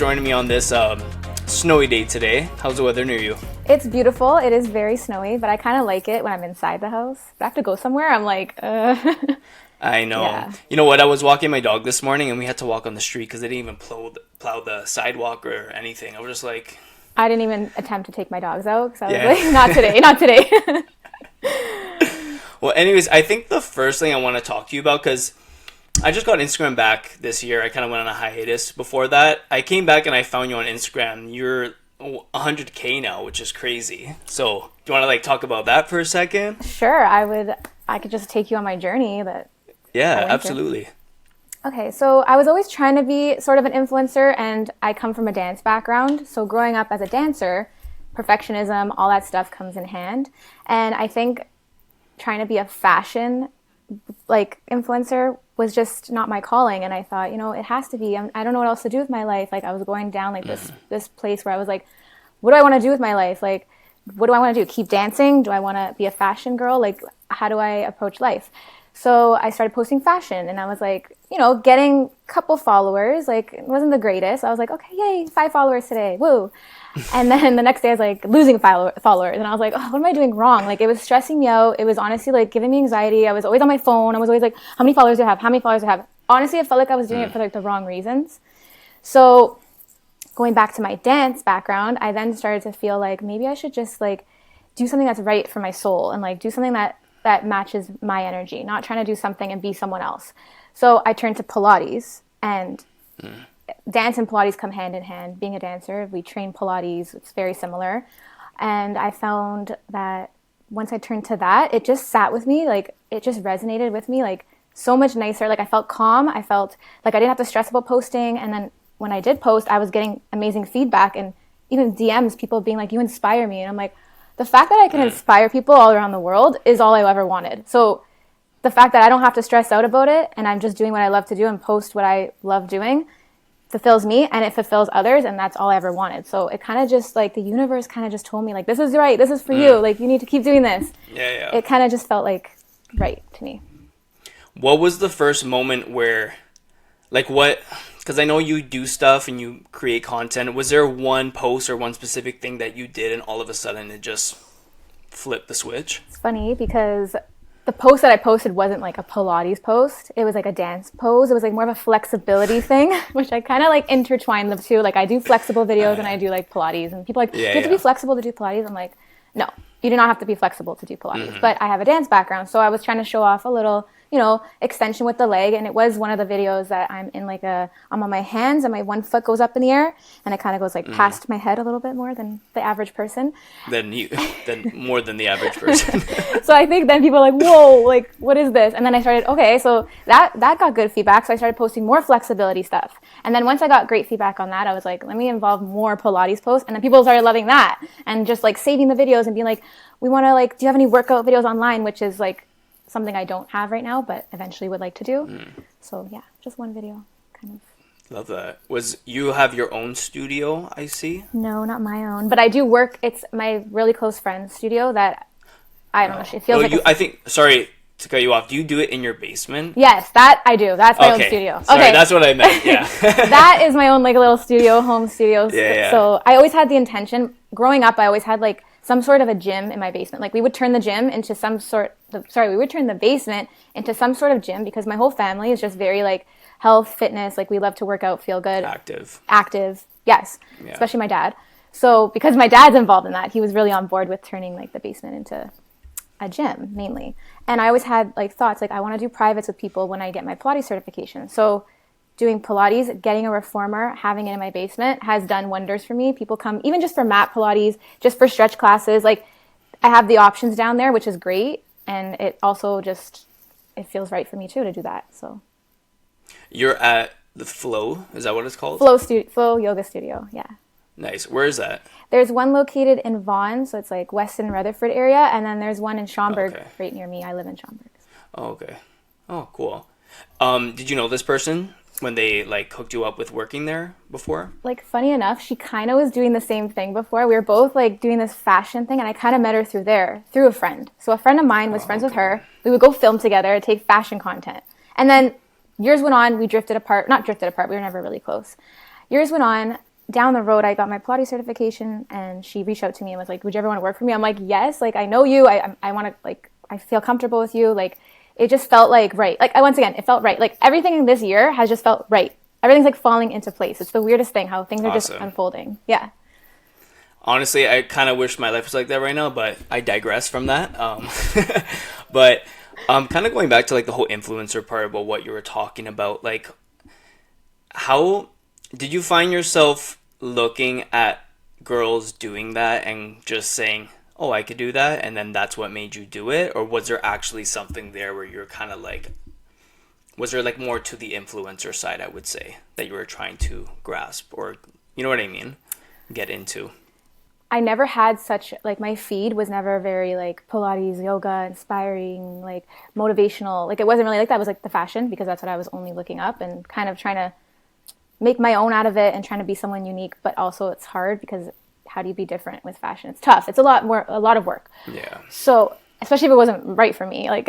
joining me on this snowy day today. How's the weather near you? It's beautiful. It is very snowy, but I kind of like it when I'm inside the house. If I have to go somewhere, I'm like, I know. Yeah. You know what? I was walking my dog this morning, and we had to walk on the street because they didn't even plow the sidewalk or anything. I was just like... I didn't even attempt to take my dogs out because I was like, not today, not today. Well, anyways, I think the first thing I want to talk to you about, because I just got Instagram back this year. I kind of went on a hiatus. Before that, I came back and I found you on Instagram. You're 100K now, which is crazy. So do you want to like talk about that for a second? Sure, I could just take you on my journey. Yeah, absolutely. Okay, so I was always trying to be sort of an influencer, and I come from a dance background. So growing up as a dancer, perfectionism, all that stuff comes in hand. And I think trying to be a fashion like influencer was just not my calling. And I thought, it has to be. I don't know what else to do with my life. Like I was going down like this place where I was like, what do I want to do with my life? Like, what do I want to do? Keep dancing? Do I want to be a fashion girl? Like, how do I approach life? So I started posting fashion, and I was like, getting a couple followers. Like, it wasn't the greatest. I was like, okay, yay, 5 followers today, woo. And then the next day I was like losing followers, and I was like, oh, what am I doing wrong? Like, it was stressing me out. It was honestly like giving me anxiety. I was always on my phone. I was always like, how many followers do I have? How many followers do I have? Honestly, I felt like I was doing it for like the wrong reasons. So going back to my dance background, I then started to feel like maybe I should just like do something that's right for my soul, and like do something that matches my energy, not trying to do something and be someone else. So I turned to Pilates, and dance and Pilates come hand in hand. Being a dancer, we train Pilates. It's very similar. And I found that once I turned to that, it just sat with me. Like, it just resonated with me, like, so much nicer. Like, I felt calm. I felt like I didn't have to stress about posting. And then when I did post, I was getting amazing feedback, and even DMs, people being like, you inspire me. And I'm like, the fact that I can inspire people all around the world is all I ever wanted. So the fact that I don't have to stress out about it, and I'm just doing what I love to do and post what I love doing, fulfills me, and it fulfills others, and that's all I ever wanted. So it kind of just like the universe kind of just told me like, this is right, this is for you, like you need to keep doing this. Yeah. It kind of just felt like right to me. What was the first moment where, like, what? Because I know you do stuff and you create content. Was there one post or one specific thing that you did and all of a sudden it just flipped the switch? It's funny because the post that I posted wasn't like a Pilates post. It was like a dance pose. It was like more of a flexibility thing, which I kind of like intertwine the two. Like I do flexible videos and I do like Pilates, and people are like, do you have to be flexible to do Pilates? I'm like, no, you do not have to be flexible to do Pilates. But I have a dance background, so I was trying to show off a little, extension with the leg. And it was one of the videos that I'm in like I'm on my hands and my one foot goes up in the air, and it kind of goes like past my head a little bit more than the average person. Then more than the average person. So I think then people are like, whoa, like what is this? And then I started, okay, so that got good feedback. So I started posting more flexibility stuff. And then once I got great feedback on that, I was like, let me involve more Pilates posts. And then people started loving that and just like saving the videos and being like, we want to like, do you have any workout videos online? Which is like something I don't have right now, but eventually would like to do. So yeah, just one video kind of. Love that. You have your own studio, I see? No, not my own, but I do work. It's my really close friend's studio that I don't know. It feels like I think, sorry to cut you off. Do you do it in your basement? Yes, that I do. That's my own studio. Sorry, okay, that's what I meant. Yeah. That is my own like little studio, home studio. Yeah. So I always had the intention. Growing up, I always had like some sort of a gym in my basement. Like we would turn the gym into we would turn the basement into some sort of gym, because my whole family is just very like health, fitness. Like we love to work out, feel good. Active. Yes. Yeah. Especially my dad. So because my dad's involved in that, he was really on board with turning like the basement into a gym mainly. And I always had like thoughts like I want to do privates with people when I get my Pilates certification. So doing Pilates, getting a reformer, having it in my basement has done wonders for me. People come even just for mat Pilates, just for stretch classes. Like I have the options down there, which is great. And it also just, it feels right for me too to do that. So you're at the Flow, is that what it's called? Flow Yoga Studio, yeah. Nice. Where is that? There's one located in Vaughan, so it's like Weston Rutherford area, and then there's one in Schaumburg, right near me. I live in Schaumburg. Oh, okay. Oh, cool. Did you know this person when they like hooked you up with working there before? Like, funny enough, she kind of was doing the same thing before. We were both like doing this fashion thing, and I kind of met her through a friend. So a friend of mine was friends with her. We would go film together, take fashion content. And then years went on, we drifted apart. Not drifted apart, we were never really close. Years went on, down the road, I got my Pilates certification, and she reached out to me and was like, would you ever want to work for me? I'm like, yes, like, I know you, I want to, like, I feel comfortable with you. Like, it just felt like right. Like, once again, it felt right. Like, everything this year has just felt right. Everything's like falling into place. It's the weirdest thing how things are just unfolding. Yeah. Honestly, I kind of wish my life was like that right now, but I digress from that. But kind of going back to like the whole influencer part about what you were talking about, like, how did you find yourself looking at girls doing that and just saying, oh, I could do that, and then that's what made you do it? Or was there actually something there where you're kind of like, was there like more to the influencer side, I would say, that you were trying to grasp, or you know what I mean, get into? I never had such, like, my feed was never very, like, Pilates, yoga, inspiring, like, motivational. Like, it wasn't really like that. It was, like, the fashion, because that's what I was only looking up, and kind of trying to make my own out of it and trying to be someone unique. But also it's hard, because how do you be different with fashion? It's tough. It's a lot of work. Yeah. So, especially if it wasn't right for me. Like,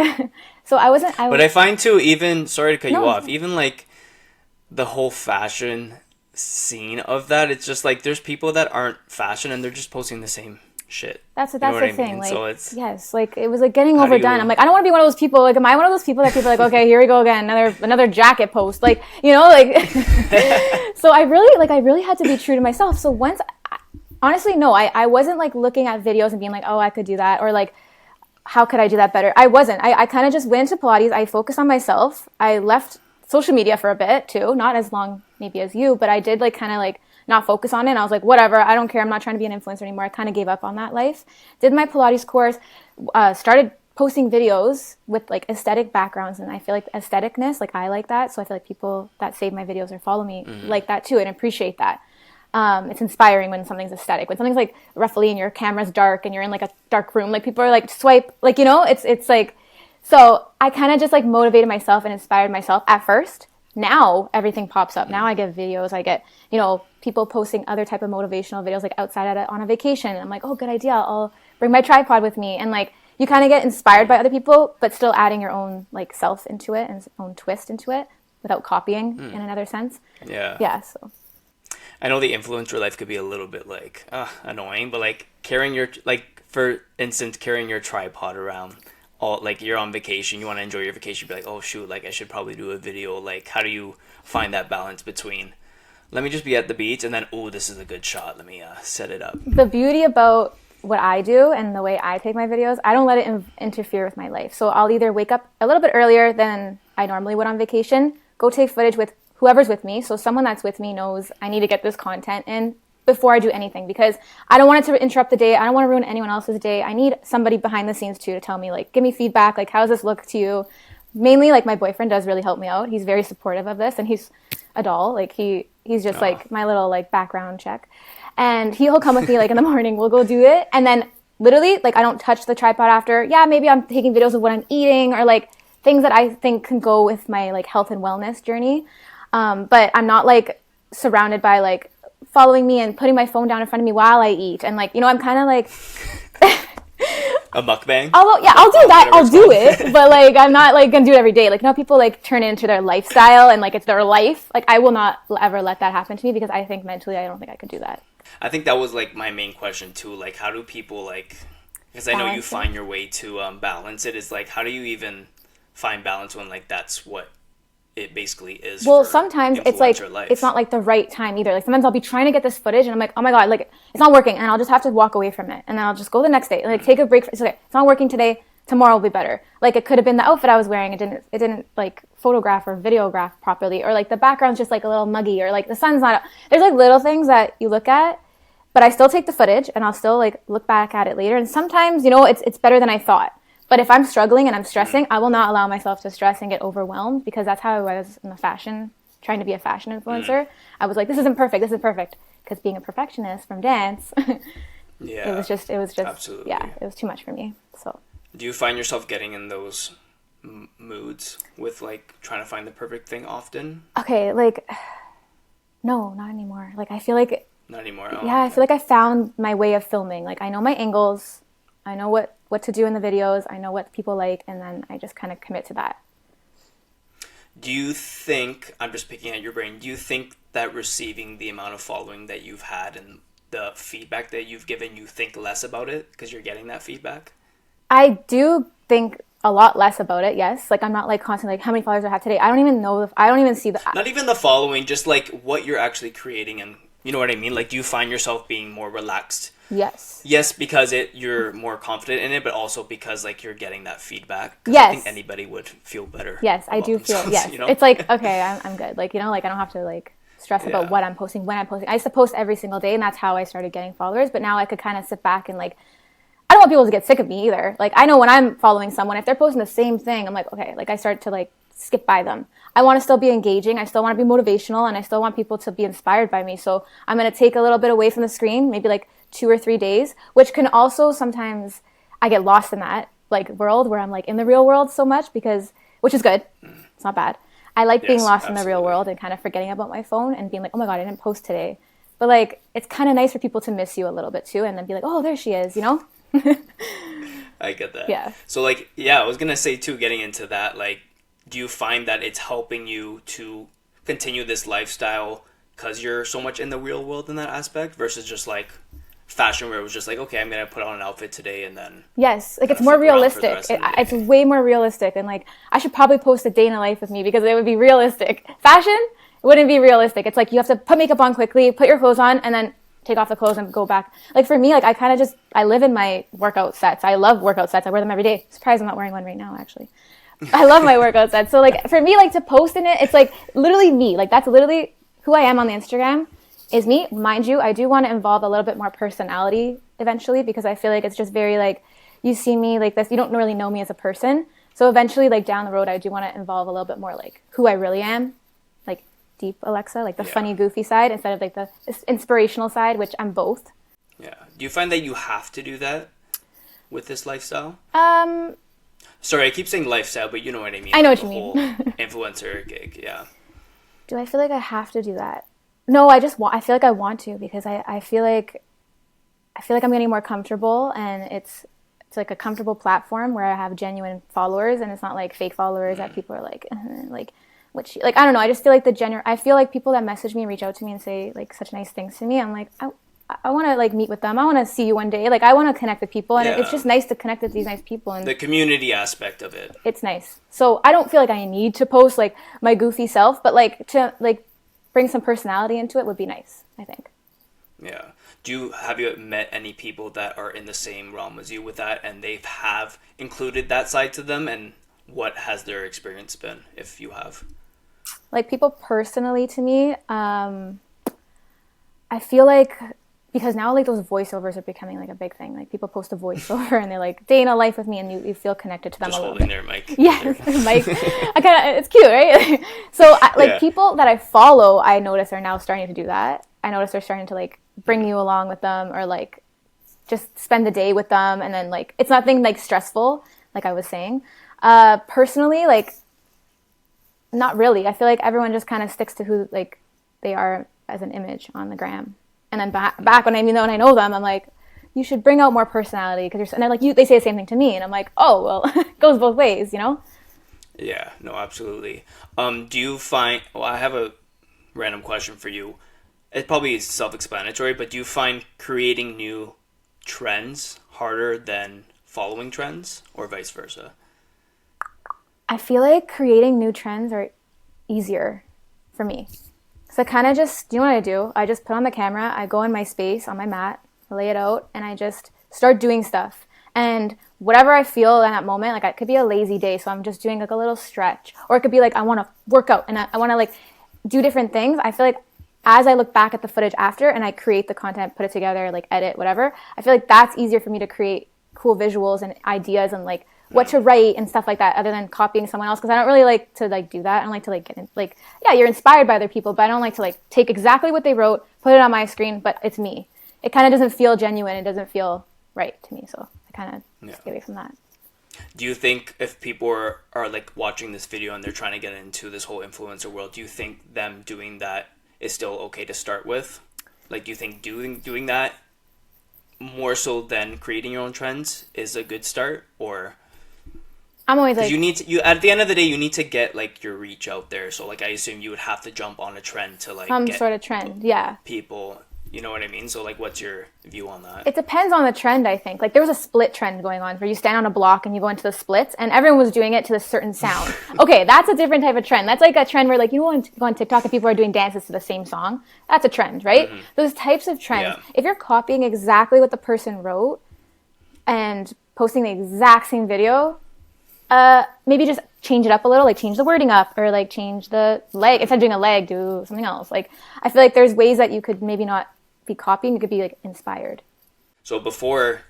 so But I find, too, even, sorry to cut you off, even, like, the whole fashion scene of that, it's just like there's people that aren't fashion and they're just posting the same shit. That's the thing. Like, so it's, yes, like, it was like getting overdone. I'm like, I don't want to be one of those people. Like, am I one of those people that people are like, okay, here we go again, another jacket post, like, you know, like. So I really had to be true to myself. So honestly, no, I wasn't like looking at videos and being like, oh, I could do that, or like, how could I do that better? I wasn't. I kind of just went into Pilates. I focused on myself. I left social media for a bit too, not as long maybe as you, but I did like kind of like not focus on it. And I was like, whatever, I don't care. I'm not trying to be an influencer anymore. I kind of gave up on that life. Did my Pilates course, started posting videos with like aesthetic backgrounds. And I feel like aestheticness, like I like that. So I feel like people that save my videos or follow me like that too and appreciate that. It's inspiring when something's aesthetic. When something's like roughly and your camera's dark and you're in like a dark room, like people are like swipe, like, you know, it's like, so I kind of just like motivated myself and inspired myself at first. Now everything pops up. Now I get videos. I get, you know, people posting other type of motivational videos like outside on a vacation. And I'm like, oh, good idea. I'll bring my tripod with me. And like, you kind of get inspired by other people, but still adding your own like self into it and own twist into it without copying in another sense. Yeah. Yeah. So I know the influencer life could be a little bit like annoying, but like carrying your, like, for instance, carrying your tripod around. All, like, you're on vacation, you want to enjoy your vacation, be like, oh shoot, like I should probably do a video. Like, how do you find that balance between, let me just be at the beach, and then, oh, this is a good shot, let me set it up? The beauty about what I do and the way I take my videos, I don't let it interfere with my life. So I'll either wake up a little bit earlier than I normally would on vacation, go take footage with whoever's with me. So someone that's with me knows I need to get this content in before I do anything, because I don't want it to interrupt the day. I don't want to ruin anyone else's day. I need somebody behind the scenes too to tell me, like, give me feedback, like, how does this look to you? Mainly, like, my boyfriend does really help me out. He's very supportive of this, and he's a doll. Like, he's just like my little like background check, and he'll come with me like in the morning. We'll go do it, and then literally, like, I don't touch the tripod after. Yeah, maybe I'm taking videos of what I'm eating or like things that I think can go with my like health and wellness journey, but I'm not like surrounded by like following me and putting my phone down in front of me while I eat. And like, you know, I'm kind of like a mukbang. Although, yeah, I'll do that. I'll do it, but like, I'm not like gonna do it every day. Like, you know, people like turn it into their lifestyle and like it's their life. Like, I will not ever let that happen to me, because I think mentally, I don't think I could do that. I think that was like my main question too. Like, how do people like, because I know you find your way to balance it. Is like, how do you even find balance when like that's what it basically is? Well, sometimes it's like life. It's not like the right time either. Like, sometimes I'll be trying to get this footage and I'm like, oh my god, like it's not working, and I'll just have to walk away from it, and then I'll just go the next day, like take a break. It's okay, it's not working today, tomorrow will be better. Like, it could have been the outfit I was wearing, it didn't like photograph or videograph properly, or like the background's just like a little muggy, or like the sun's not out. There's like little things that you look at, but I still take the footage and I'll still like look back at it later, and sometimes, you know, it's better than I thought. But if I'm struggling and I'm stressing, I will not allow myself to stress and get overwhelmed, because that's how I was in the fashion, trying to be a fashion influencer. I was like, this isn't perfect, because being a perfectionist from dance, yeah, it was just, absolutely. Yeah, it was too much for me. So, do you find yourself getting in those moods with like trying to find the perfect thing often? Okay, like, no, not anymore. Like, I feel like, not anymore. Oh, yeah, okay. I feel like I found my way of filming. Like, I know my angles, I know what to do in the videos, I know what people like, and then I just kind of commit to that. Do you think, I'm just picking at your brain, do you think that receiving the amount of following that you've had and the feedback that you've given, you think less about it because you're getting that feedback? I do think a lot less about it, yes. Like, I'm not like constantly like, how many followers do I have today? I don't even know if I don't even see the. Not even the following, just like what you're actually creating, and you know what I mean? Like, do you find yourself being more relaxed? Yes. Yes, because you're more confident in it, but also because like you're getting that feedback. 'Cause Yes. I think anybody would feel better. Yes, I about do feel, themselves, yes. You know? It's like, okay, I'm good. Like, you know, like I don't have to like stress about Yeah. what I'm posting, when I'm posting. I used to post every single day, and that's how I started getting followers. But now I could kind of sit back and like, I don't want people to get sick of me either. Like, I know when I'm following someone, if they're posting the same thing, I'm like, okay, like I start to like skip by them. I want to still be engaging. I still want to be motivational, and I still want people to be inspired by me. So I'm going to take a little bit away from the screen, maybe like 2 or 3 days, which can also sometimes I get lost in that like world where I'm like in the real world so much which is good. It's not bad. I like being Yes, lost in the real absolutely. world and kind of forgetting about my phone and being like, oh my God, I didn't post today. But like, it's kind of nice for people to miss you a little bit too, and then be like, oh, there she is, you know? I get that. Yeah. So like, yeah, I was gonna say too, getting into that, like, do you find that it's helping you to continue this lifestyle because you're so much in the real world in that aspect versus just like fashion where it was just like, okay, I'm gonna put on an outfit today and then Yes, like it's kinda more fuck around for the realistic. rest of the day. It's way more realistic, and like I should probably post a day in a life with me because it would be realistic. Fashion wouldn't be realistic. It's like you have to put makeup on quickly, put your clothes on, and then take off the clothes and go back. Like for me, like I kind of just I live in my workout sets. I love workout sets. I wear them every day. Surprised I'm not wearing one right now, actually. I love my workout sets. So like for me, like to post in it, it's like literally me. Like that's literally who I am on the Instagram is me. Mind you, I do want to involve a little bit more personality eventually because I feel like it's just very like you see me like this. You don't really know me as a person. So eventually, like down the road, I do want to involve a little bit more like who I really am, like deep Alexa, like the funny, goofy side instead of like the inspirational side, which I'm both. Yeah. Do you find that you have to do that with this lifestyle? Um, Sorry, I keep saying lifestyle, but you know what I mean. I know like what the you whole mean. influencer gig, yeah. Do I feel like I have to do that? No, I just want. I feel like I want to because I feel like I'm getting more comfortable, and it's like a comfortable platform where I have genuine followers, and it's not like fake followers that people are like like which like I don't know. I just feel like I feel like people that message me and reach out to me and say like such nice things to me. I'm like I want to like meet with them. I want to see you one day. Like I want to connect with people, and Yeah. it's just nice to connect with these nice people. And The community aspect of it. it's nice. So I don't feel like I need to post like my goofy self, but like to like bring some personality into it would be nice, I think. Yeah. Have you met any people that are in the same realm as you with that and they have included that side to them, and what has their experience been if you have? Like people personally to me, I feel like because now like those voiceovers are becoming like a big thing. Like people post a voiceover and they're like day in a life with me, and you feel connected to them Just a little holding bit. their mic. Yes, Mike. It's cute, right? So like Yeah. people that I follow, I notice are now starting to do that. I notice they're starting to like bring you along with them, or like just spend the day with them, and then like it's nothing like stressful, like I was saying. Personally, like not really. I feel like everyone just kind of sticks to who like they are as an image on the gram. And then back when when I know them, I'm like, you should bring out more personality because you're. And they're like, they say the same thing to me, and I'm like, oh well, it goes both ways, you know. Yeah, no, absolutely. Do you find, well, I have a random question for you. It probably is self-explanatory, but do you find creating new trends harder than following trends, or vice versa? I feel like creating new trends are easier for me. So I kind of just, do you know what I do? I just put on the camera, I go in my space on my mat, lay it out, and I just start doing stuff. And whatever I feel in that moment, like it could be a lazy day, so I'm just doing like a little stretch. Or it could be like I want to work out and I want to like do different things. I feel like as I look back at the footage after and I create the content, put it together, like edit, whatever, I feel like that's easier for me to create cool visuals and ideas and like what to write and stuff like that, other than copying someone else, because I don't really like to like do that. I don't like to like get in, like, yeah, you're inspired by other people, but I don't like to like take exactly what they wrote, put it on my screen, but it's me. It kind of doesn't feel genuine. It doesn't feel right to me, so I kind of stay away from that. Do you think if people are like watching this video and they're trying to get into this whole influencer world, do you think them doing that is still okay to start with? Like, do you think doing that more so than creating your own trends is a good start, or? I'm always Because like, you need to, you at the end of the day, you need to get like your reach out there. So like I assume you would have to jump on a trend to like some get sort of trend. Yeah. people. You know what I mean? So like, what's your view on that? It depends on the trend, I think. Like there was a split trend going on where you stand on a block and you go into the splits, and everyone was doing it to a certain sound. Okay, that's a different type of trend. That's like a trend where like you go on TikTok and people are doing dances to the same song. That's a trend, right? Those types of trends. Yeah. If you're copying exactly what the person wrote and posting the exact same video, maybe just change it up a little, like change the wording up, or like change the leg. Instead of doing a leg, do something else. Like I feel like there's ways that you could maybe not be copying, you could be like inspired. So before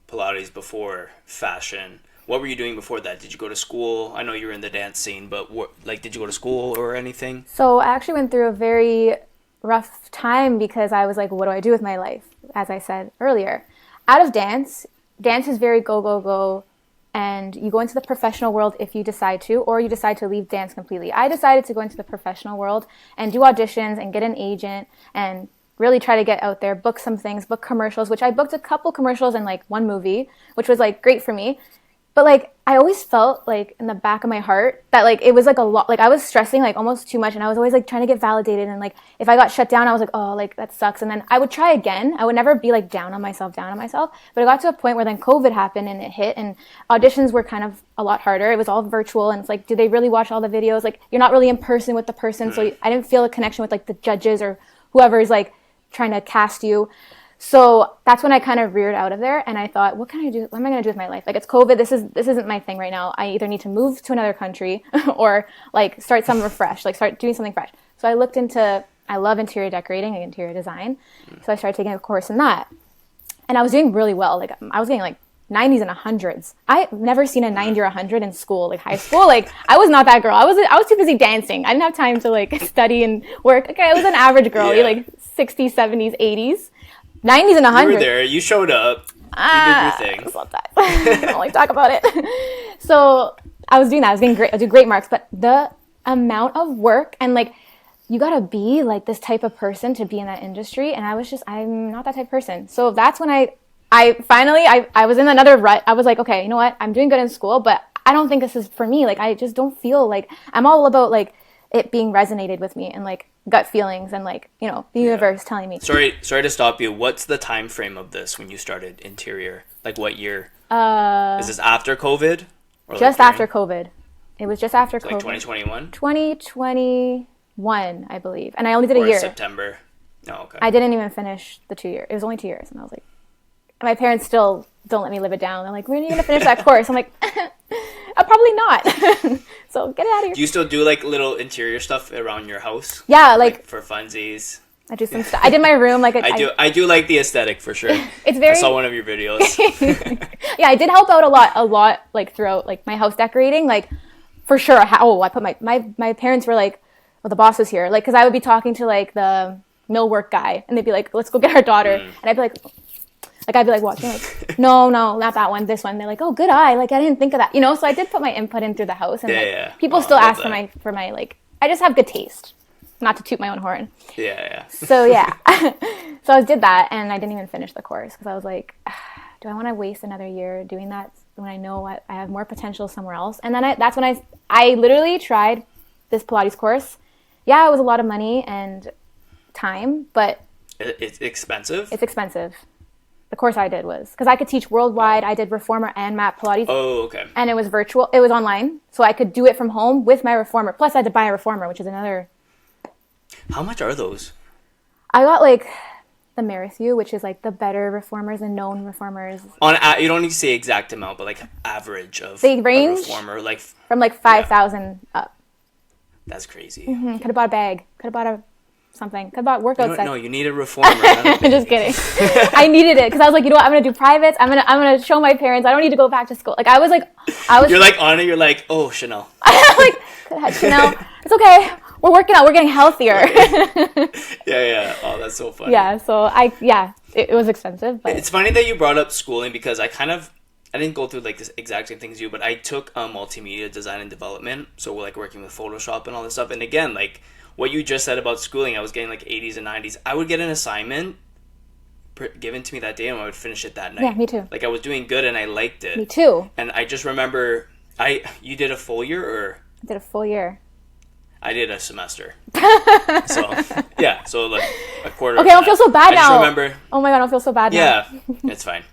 Pilates, before fashion, what were you doing before that? Did you go to school? I know you were in the dance scene, but like, did you go to school or anything? So I actually went through a very rough time because I was like, what do I do with my life? As I said earlier, out of dance is very go, go, go. And you go into the professional world if you decide to, or you decide to leave dance completely. I decided to go into the professional world and do auditions and get an agent and really try to get out there, book some things, book commercials, which I booked a couple commercials and like one movie, which was like great for me. But like, I always felt like in the back of my heart that like, it was like a lot, like I was stressing like almost too much, and I was always like trying to get validated. And like, if I got shut down, I was like, oh, like that sucks. And then I would try again. I would never be like down on myself. But it got to a point where then COVID happened and it hit, and auditions were kind of a lot harder. It was all virtual, and it's like, do they really watch all the videos? Like, you're not really in person with the person. So I didn't feel a connection with like the judges or whoever is like trying to cast you. So that's when I kind of reared out of there, and I thought, what can I do? What am I going to do with my life? Like, it's COVID. This isn't my thing right now. I either need to move to another country or like start somewhere fresh, like start doing something fresh. So I looked into, I love interior decorating and interior design. So I started taking a course in that, and I was doing really well. Like I was getting like 90s and 100s. I've never seen a 90 or 100 in school, like high school. Like I was not that girl. I was too busy dancing. I didn't have time to like study and work. Okay, I was an average girl, like 60s, 70s, 80s. 90s and 100s. You were there. You showed up. You did your thing. I love that. I don't like talk about it. So I was doing that. I was getting great. I do great marks, but the amount of work and like you gotta be like this type of person to be in that industry. And I'm not that type of person. So that's when I finally was in another rut. I was like, okay, you know what? I'm doing good in school, but I don't think this is for me. Like I just don't feel like I'm all about like it being resonated with me and like gut feelings and like, you know, the universe telling me. Sorry to stop you. What's the time frame of this when you started interior? Like what year? Is this after COVID? Or Just like after COVID. It was just after COVID. Like 2021? 2021, I believe. And I only did a year. September. Oh, okay. I didn't even finish the 2 years. It was only 2 years. And I was like, my parents still don't let me live it down. They're like, when are you going to finish that course? I'm like, probably not. So get it out of here. Do you still do like little interior stuff around your house? Yeah, like for funsies. I do some stuff. I did my room like I do like the aesthetic for sure. It's very. I saw one of your videos. Yeah, I did help out a lot like throughout like my house decorating, like for sure. I put my parents were like, well, the boss is here, like because I would be talking to like the millwork guy, and they'd be like, let's go get our daughter, and I'd be like watching, like, no, not that one, this one. They're like, oh, good eye. Like, I didn't think of that, you know? So I did put my input in through the house, and people still ask for my, like, I just have good taste, not to toot my own horn. Yeah. So, yeah. So I did that, and I didn't even finish the course, because I was like, do I want to waste another year doing that when I know I have more potential somewhere else? And then that's when I literally tried this Pilates course. Yeah, it was a lot of money and time, but... It's expensive? It's expensive. The course I did was because I could teach worldwide. I did reformer and mat Pilates. Oh, okay. And it was virtual. It was online, so I could do it from home with my reformer. Plus, I had to buy a reformer, which is another. How much are those? I got like the Marathon, which is like the better reformers and known reformers. You don't need to say exact amount, but like average of they range a reformer, like from like 5,000 up. That's crazy. Could have bought a bag. Could have bought something. Could have bought workout set. No, you need a reformer. Just kidding. I needed it because I was like, you know what? I'm gonna do privates. I'm gonna show my parents. I don't need to go back to school. Like I was. You're like on it. You're like, oh, Chanel. Like could have had Chanel. It's okay. We're working out. We're getting healthier. Yeah. Oh, that's so funny. Yeah. So it was expensive. But it's funny that you brought up schooling because I didn't go through like this exact same thing as you, but I took multimedia design and development. So we're like working with Photoshop and all this stuff. And again, like. What you just said about schooling, I was getting like 80s and 90s. I would get an assignment given to me that day and I would finish it that night. Yeah, me too. Like I was doing good and I liked it. Me too. And I just remember You did a full year, or I did a full year. I did a semester. So yeah, so like a quarter. Okay, I don't feel so bad now. I just remember. Oh my god, I don't feel so bad now. Yeah, it's fine.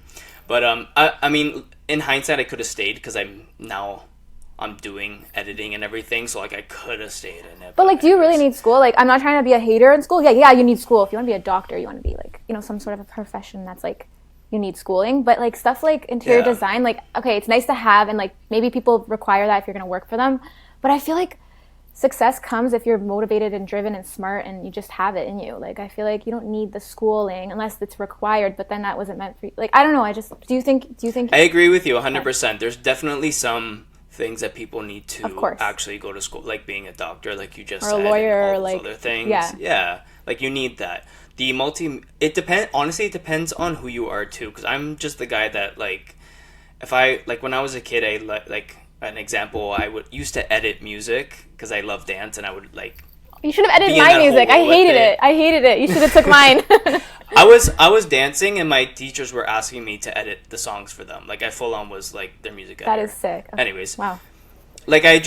But I mean, in hindsight, I could have stayed because I'm doing editing and everything, so like I could have stayed in it. But like, do you really need school? Like, I'm not trying to be a hater in school. Yeah, you need school. If you want to be a doctor, you want to be like, you know, some sort of a profession that's like, you need schooling. But like stuff like interior design, like, okay, it's nice to have, and like maybe people require that if you're going to work for them. But I feel like success comes if you're motivated and driven and smart and you just have it in you. Like, I feel like you don't need the schooling unless it's required, but then that wasn't meant for you. Like, I don't know. Do you think I agree with you 100%. There's definitely some things that people need to actually go to school, like being a doctor, like you just or said, a lawyer, and all or like other things. Yeah, like you need that. It depends on who you are too, because I'm just the guy that like, if I like when I was a kid, I like an example, I used to edit music because I love dance, and I would like. You should have edited my music. I hated it. You should have took mine. I was dancing, and my teachers were asking me to edit the songs for them. Like I full on was like their music editor. That is sick. Okay. Anyways, wow. Like I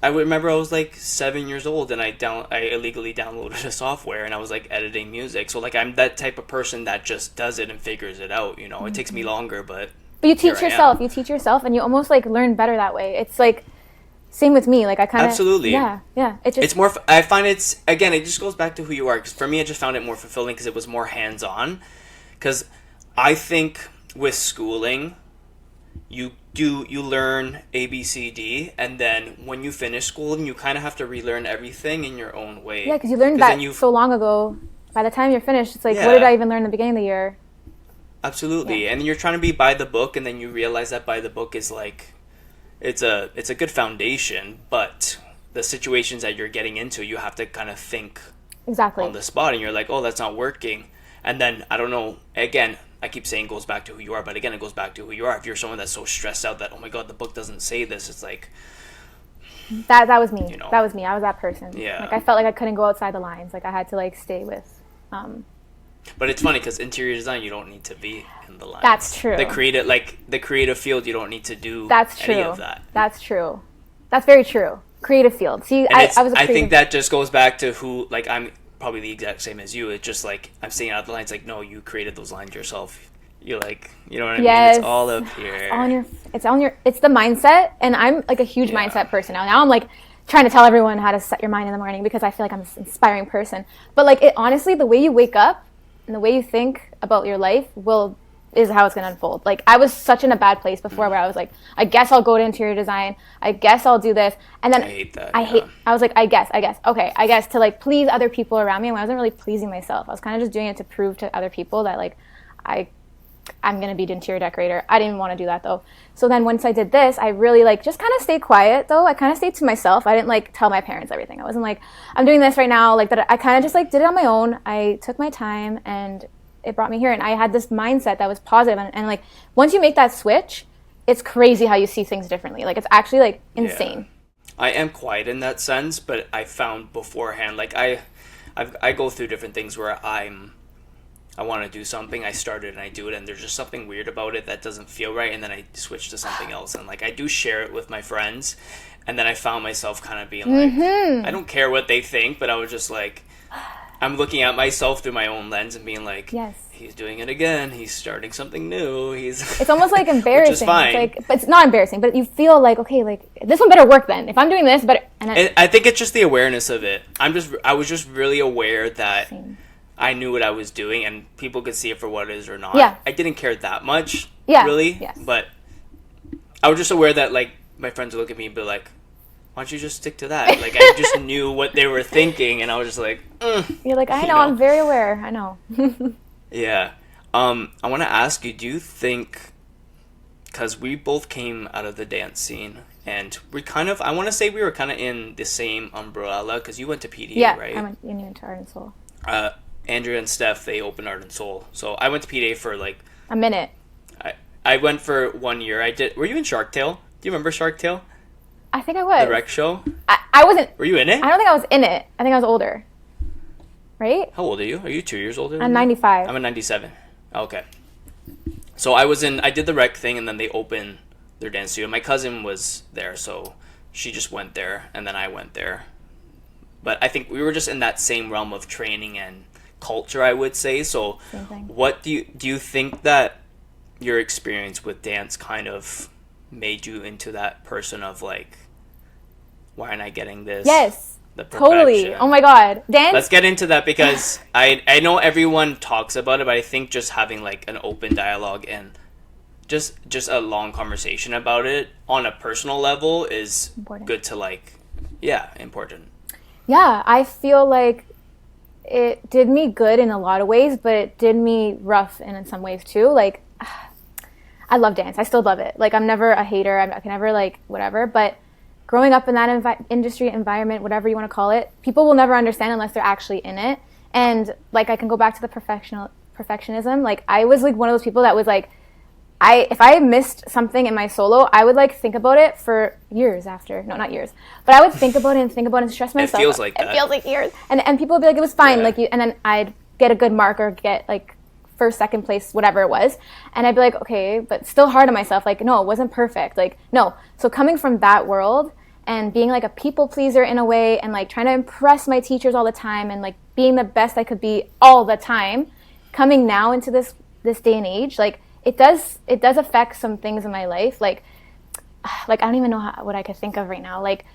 remember I was like 7 years old, and I illegally downloaded a software, and I was like editing music. So like I'm that type of person that just does it and figures it out. You know, it takes me longer, but you teach yourself. You teach yourself, and you almost like learn better that way. It's like same with me. Like I kind of absolutely yeah. It's more. I find it just goes back to who you are. Because for me, I just found it more fulfilling because it was more hands on. Because I think with schooling, you learn A, B, C, D, and then when you finish school, you kind of have to relearn everything in your own way. Yeah, because you learned that so long ago. By the time you're finished, it's like, what did I even learn in the beginning of the year? Absolutely, and you're trying to be by the book, and then you realize that by the book is like, it's a good foundation, but the situations that you're getting into, you have to kind of think exactly on the spot, and you're like, oh, that's not working, and then I don't know. Again, I keep saying it goes back to who you are, but again, it goes back to who you are. If you're someone that's so stressed out that, oh my god, the book doesn't say this, it's like that was me. You know? That was me. I was that person. Yeah. Like I felt like I couldn't go outside the lines. Like I had to like stay with. But it's funny because interior design, you don't need to be in the lines. That's true. The creative field, you don't need to do any of that. That's true. That's very true. Creative field. See, I was. I think that just goes back to who, like, I'm probably the exact same as you. It's just like I'm seeing out the lines. Like, no, you created those lines yourself. You're like, you know what I mean? It's all up here. It's the mindset, and I'm like a huge mindset person now. Now I'm like trying to tell everyone how to set your mind in the morning because I feel like I'm this inspiring person. But like, it honestly, the way you wake up and the way you think about your life is how it's going to unfold. Like, I was such in a bad place before where I was like, I guess I'll go to interior design. I guess I'll do this. And then I hate that. I was like, I guess. Okay, I guess, to like please other people around me. And I wasn't really pleasing myself. I was kind of just doing it to prove to other people that like, I'm going to be an interior decorator. I didn't want to do that though. So then once I did this, I really like just kind of stayed quiet though. I kind of stayed to myself. I didn't like tell my parents everything. I wasn't like, I'm doing this right now. Like that. I kind of just like did it on my own. I took my time and it brought me here. And I had this mindset that was positive. And like, once you make that switch, it's crazy how you see things differently. Like it's actually like insane. Yeah. I am quiet in that sense, but I found beforehand, like I go through different things where I want to do something, I start it and I do it, and there's just something weird about it that doesn't feel right, and then I switch to something else. And like I do share it with my friends, and then I found myself kind of being like, I don't care what they think, but I was just like, I'm looking at myself through my own lens and being like, yes, he's doing it again, he's starting something new, it's almost like embarrassing. Which is fine. It's like, but it's not embarrassing, but you feel like, okay, like this one better work then. If I'm doing this, better. And I think it's just the awareness of it. I was just really aware that I knew what I was doing, and people could see it for what it is or not. Yeah. I didn't care that much, really. Yes. But I was just aware that, like, my friends would look at me and be like, why don't you just stick to that? Like, I just knew what they were thinking, and I was just like, You're like, I know, I'm very aware. I know. Yeah. I want to ask you, do you think, because we both came out of the dance scene, and we kind of, I want to say we were kind of in the same umbrella, because you went to PDA, right? Yeah, I went to Art and Soul. Andrea and Steph, they opened Art and Soul. So I went to PDA for like a minute. I went for 1 year. Were you in Shark Tale? Do you remember Shark Tale? I think I was. The rec show? I wasn't. Were you in it? I don't think I was in it. I think I was older. Right? How old are you? Are you 2 years older than I'm me? 95. I'm a 97. Okay. So I did the rec thing, and then they opened their dance studio. My cousin was there, so she just went there, and then I went there. But I think we were just in that same realm of training and culture, I would say. So what do you think that your experience with dance kind of made you into that person of like, why aren't I getting this? Yes. The totally. Oh my god. Dance. Let's get into that, because I know everyone talks about it, but I think just having like an open dialogue and just a long conversation about it on a personal level is important. Good to like, important. Yeah, I feel like it did me good in a lot of ways, but it did me rough in some ways too. Like, I love dance. I still love it. Like, I'm never a hater. I can never like whatever. But growing up in that industry environment, whatever you want to call it, people will never understand unless they're actually in it. And like, I can go back to the perfectionism. Like, I was like one of those people that was like, if I missed something in my solo, I would like think about it for years after. No, not years, but I would think about it and stress myself. It feels like that. It feels like years. And people would be like, it was fine. Like and then I'd get a good mark or get like first, second place, whatever it was. And I'd be like, okay, but still hard on myself. Like, no, it wasn't perfect. Like, no. So coming from that world and being like a people pleaser in a way and like trying to impress my teachers all the time and like being the best I could be all the time, coming now into this day and age, like, it does affect some things in my life. Like I don't even know what I could think of right now. Like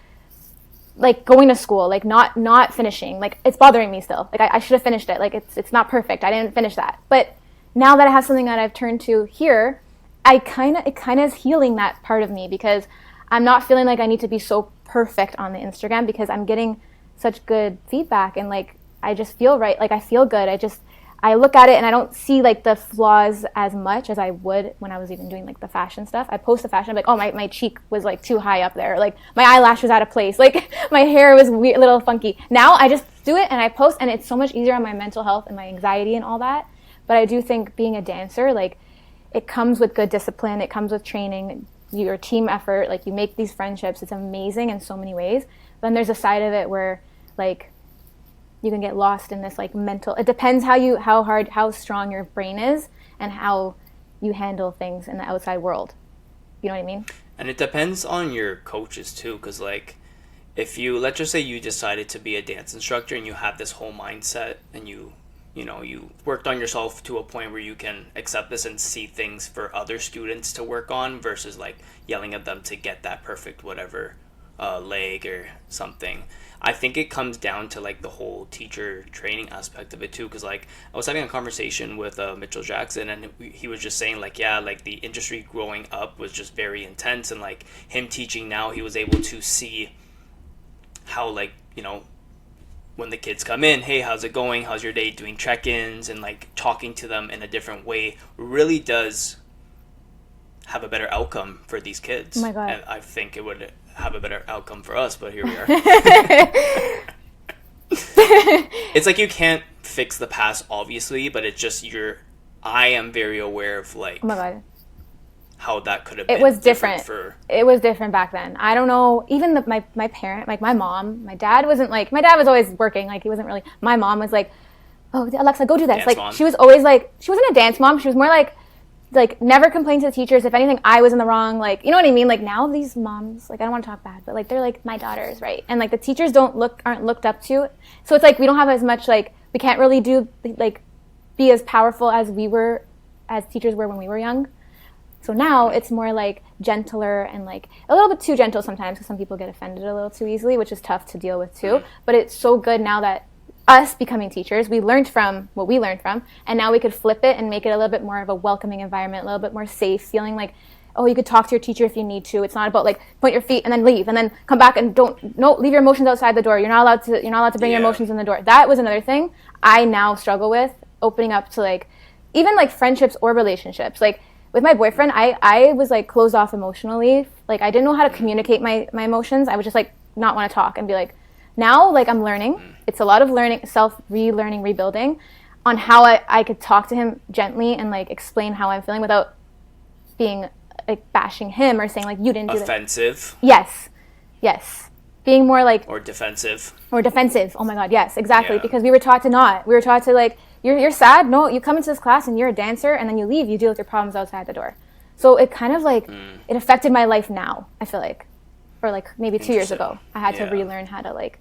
going to school, like not finishing, like it's bothering me still. Like I should have finished it. Like it's not perfect. I didn't finish that. But now that I have something that I've turned to here, it kind of is healing that part of me, because I'm not feeling like I need to be so perfect on the Instagram, because I'm getting such good feedback and like I just feel right. Like I feel good. I look at it and I don't see like the flaws as much as I would when I was even doing like the fashion stuff. I post the fashion, I'm like, oh, my cheek was like too high up there. Like my eyelash was out of place. Like my hair was a little funky. Now I just do it and I post, and it's so much easier on my mental health and my anxiety and all that. But I do think being a dancer, like it comes with good discipline. It comes with training, your team effort. Like you make these friendships. It's amazing in so many ways. But then there's a side of it where like, you can get lost in this like mental, it depends how strong your brain is and how you handle things in the outside world. You know what I mean? And it depends on your coaches too, because like if you, let's just say you decided to be a dance instructor and you have this whole mindset and you worked on yourself to a point where you can accept this and see things for other students to work on versus like yelling at them to get that perfect whatever leg or something. I think it comes down to like the whole teacher training aspect of it too, because like I was having a conversation with Mitchell Jackson, and he was just saying like, yeah, like the industry growing up was just very intense, and like him teaching now, he was able to see how like, when the kids come in, hey, how's it going, how's your day, doing check-ins and like talking to them in a different way really does have a better outcome for these kids. Oh my God. And I think it would have a better outcome for us, but here we are. It's like you can't fix the past, obviously, but it's just I am very aware of like, oh my God, how that could have been. It was different. It was different back then. I don't know, even my parent, like my mom, my dad wasn't like, my dad was always working, like he wasn't really, my mom was like, oh, Alexa, go do this. Dance like mom. She was always like, she wasn't a dance mom, she was more like never complained to the teachers. If anything, I was in the wrong. Like, you know what I mean? Like now these moms, like I don't want to talk bad, but like they're like my daughters, right? And like the teachers aren't looked up to. So it's like we don't have as much, like we can't really do like be as powerful as teachers were when we were young. So now it's more like gentler and like a little bit too gentle sometimes, because some people get offended a little too easily, which is tough to deal with too. But it's so good now that us becoming teachers, we learned from what we learned from, and now we could flip it and make it a little bit more of a welcoming environment, a little bit more safe, feeling like, oh, you could talk to your teacher if you need to. It's not about like point your feet and then leave and then come back and leave your emotions outside the door. You're not allowed to bring your emotions in the door. That was another thing I now struggle with, opening up to like even like friendships or relationships. Like with my boyfriend, I was like closed off emotionally. Like I didn't know how to communicate my emotions. I would just like not want to talk and be like, now like I'm learning. It's a lot of learning, relearning, rebuilding on how I could talk to him gently and like explain how I'm feeling without being like bashing him or saying like you didn't do that. Offensive. Yes. Being more like or defensive. Oh my God, yes, exactly. Yeah. Because we were taught to like you're sad. No, you come into this class and you're a dancer, and then you leave. You deal with your problems outside the door. So it kind of like, it affected my life now, I feel like. Or like maybe 2 years ago, I had to relearn how to like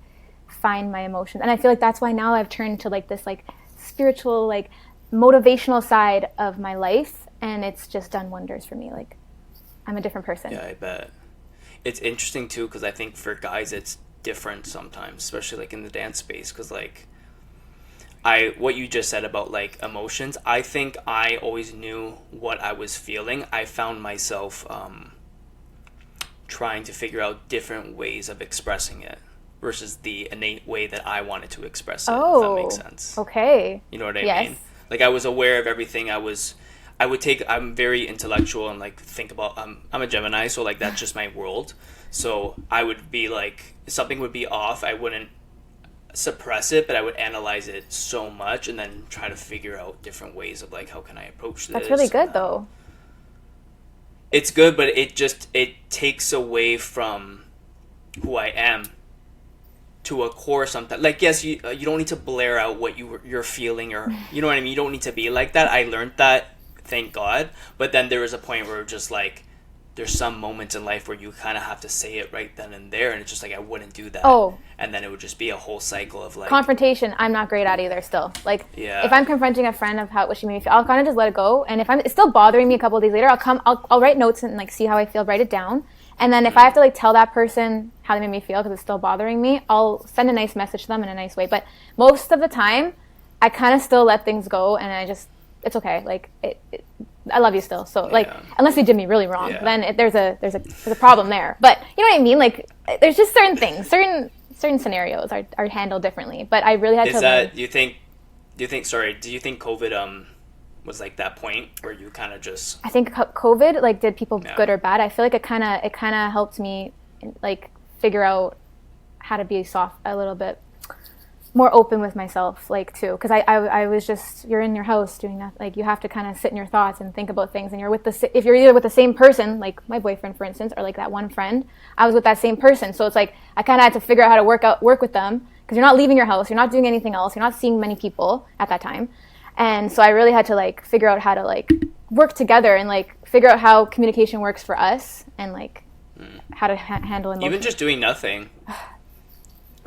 find my emotions. And I feel like that's why now I've turned to like this like spiritual, like motivational side of my life. And it's just done wonders for me. Like I'm a different person. Yeah, I bet. It's interesting too, because I think for guys it's different sometimes, especially like in the dance space. Because like what you just said about like emotions, I think I always knew what I was feeling. I found myself trying to figure out different ways of expressing it versus the innate way that I wanted to express it, if that makes sense. Okay. You know what I mean? Like I was aware of everything. I'm very intellectual and like think about, I'm a Gemini, so like that's just my world. So I would be like, if something would be off, I wouldn't suppress it, but I would analyze it so much and then try to figure out different ways of like, how can I approach this? That's really good though. It's good, but it takes away from who I am to a core sometimes. Like, yes, you don't need to blare out what you're feeling, or you know what I mean. You don't need to be like that. I learned that, thank God. But then there was a point where just like there's some moments in life where you kind of have to say it right then and there, and it's just like I wouldn't do that. And then it would just be a whole cycle of like confrontation. I'm not great at either. Still, like if I'm confronting a friend of what she made me feel, I'll kind of just let it go. And if it's still bothering me a couple of days later, I'll write notes and like see how I feel, write it down. And then if I have to like tell that person how they made me feel because it's still bothering me, I'll send a nice message to them in a nice way. But most of the time, I kind of still let things go, and it's okay. Like I love you still. So like, unless you did me really wrong, then there's a problem there. But you know what I mean? Like there's just certain things, certain scenarios are handled differently. But I really had to. Do you think COVID was like that point where you kind of just? I think COVID like did people good or bad. I feel like it kind of helped me like figure out how to be a little bit more open with myself, like too, because I was just, you're in your house doing that, like you have to kind of sit in your thoughts and think about things, and if you're either with the same person, like my boyfriend for instance, or like that one friend, I was with that same person, so it's like I kind of had to figure out how to work with them, because you're not leaving your house, you're not doing anything else, you're not seeing many people at that time, and so I really had to like figure out how to like work together and like figure out how communication works for us, and like how to handle emotions. Even just doing nothing.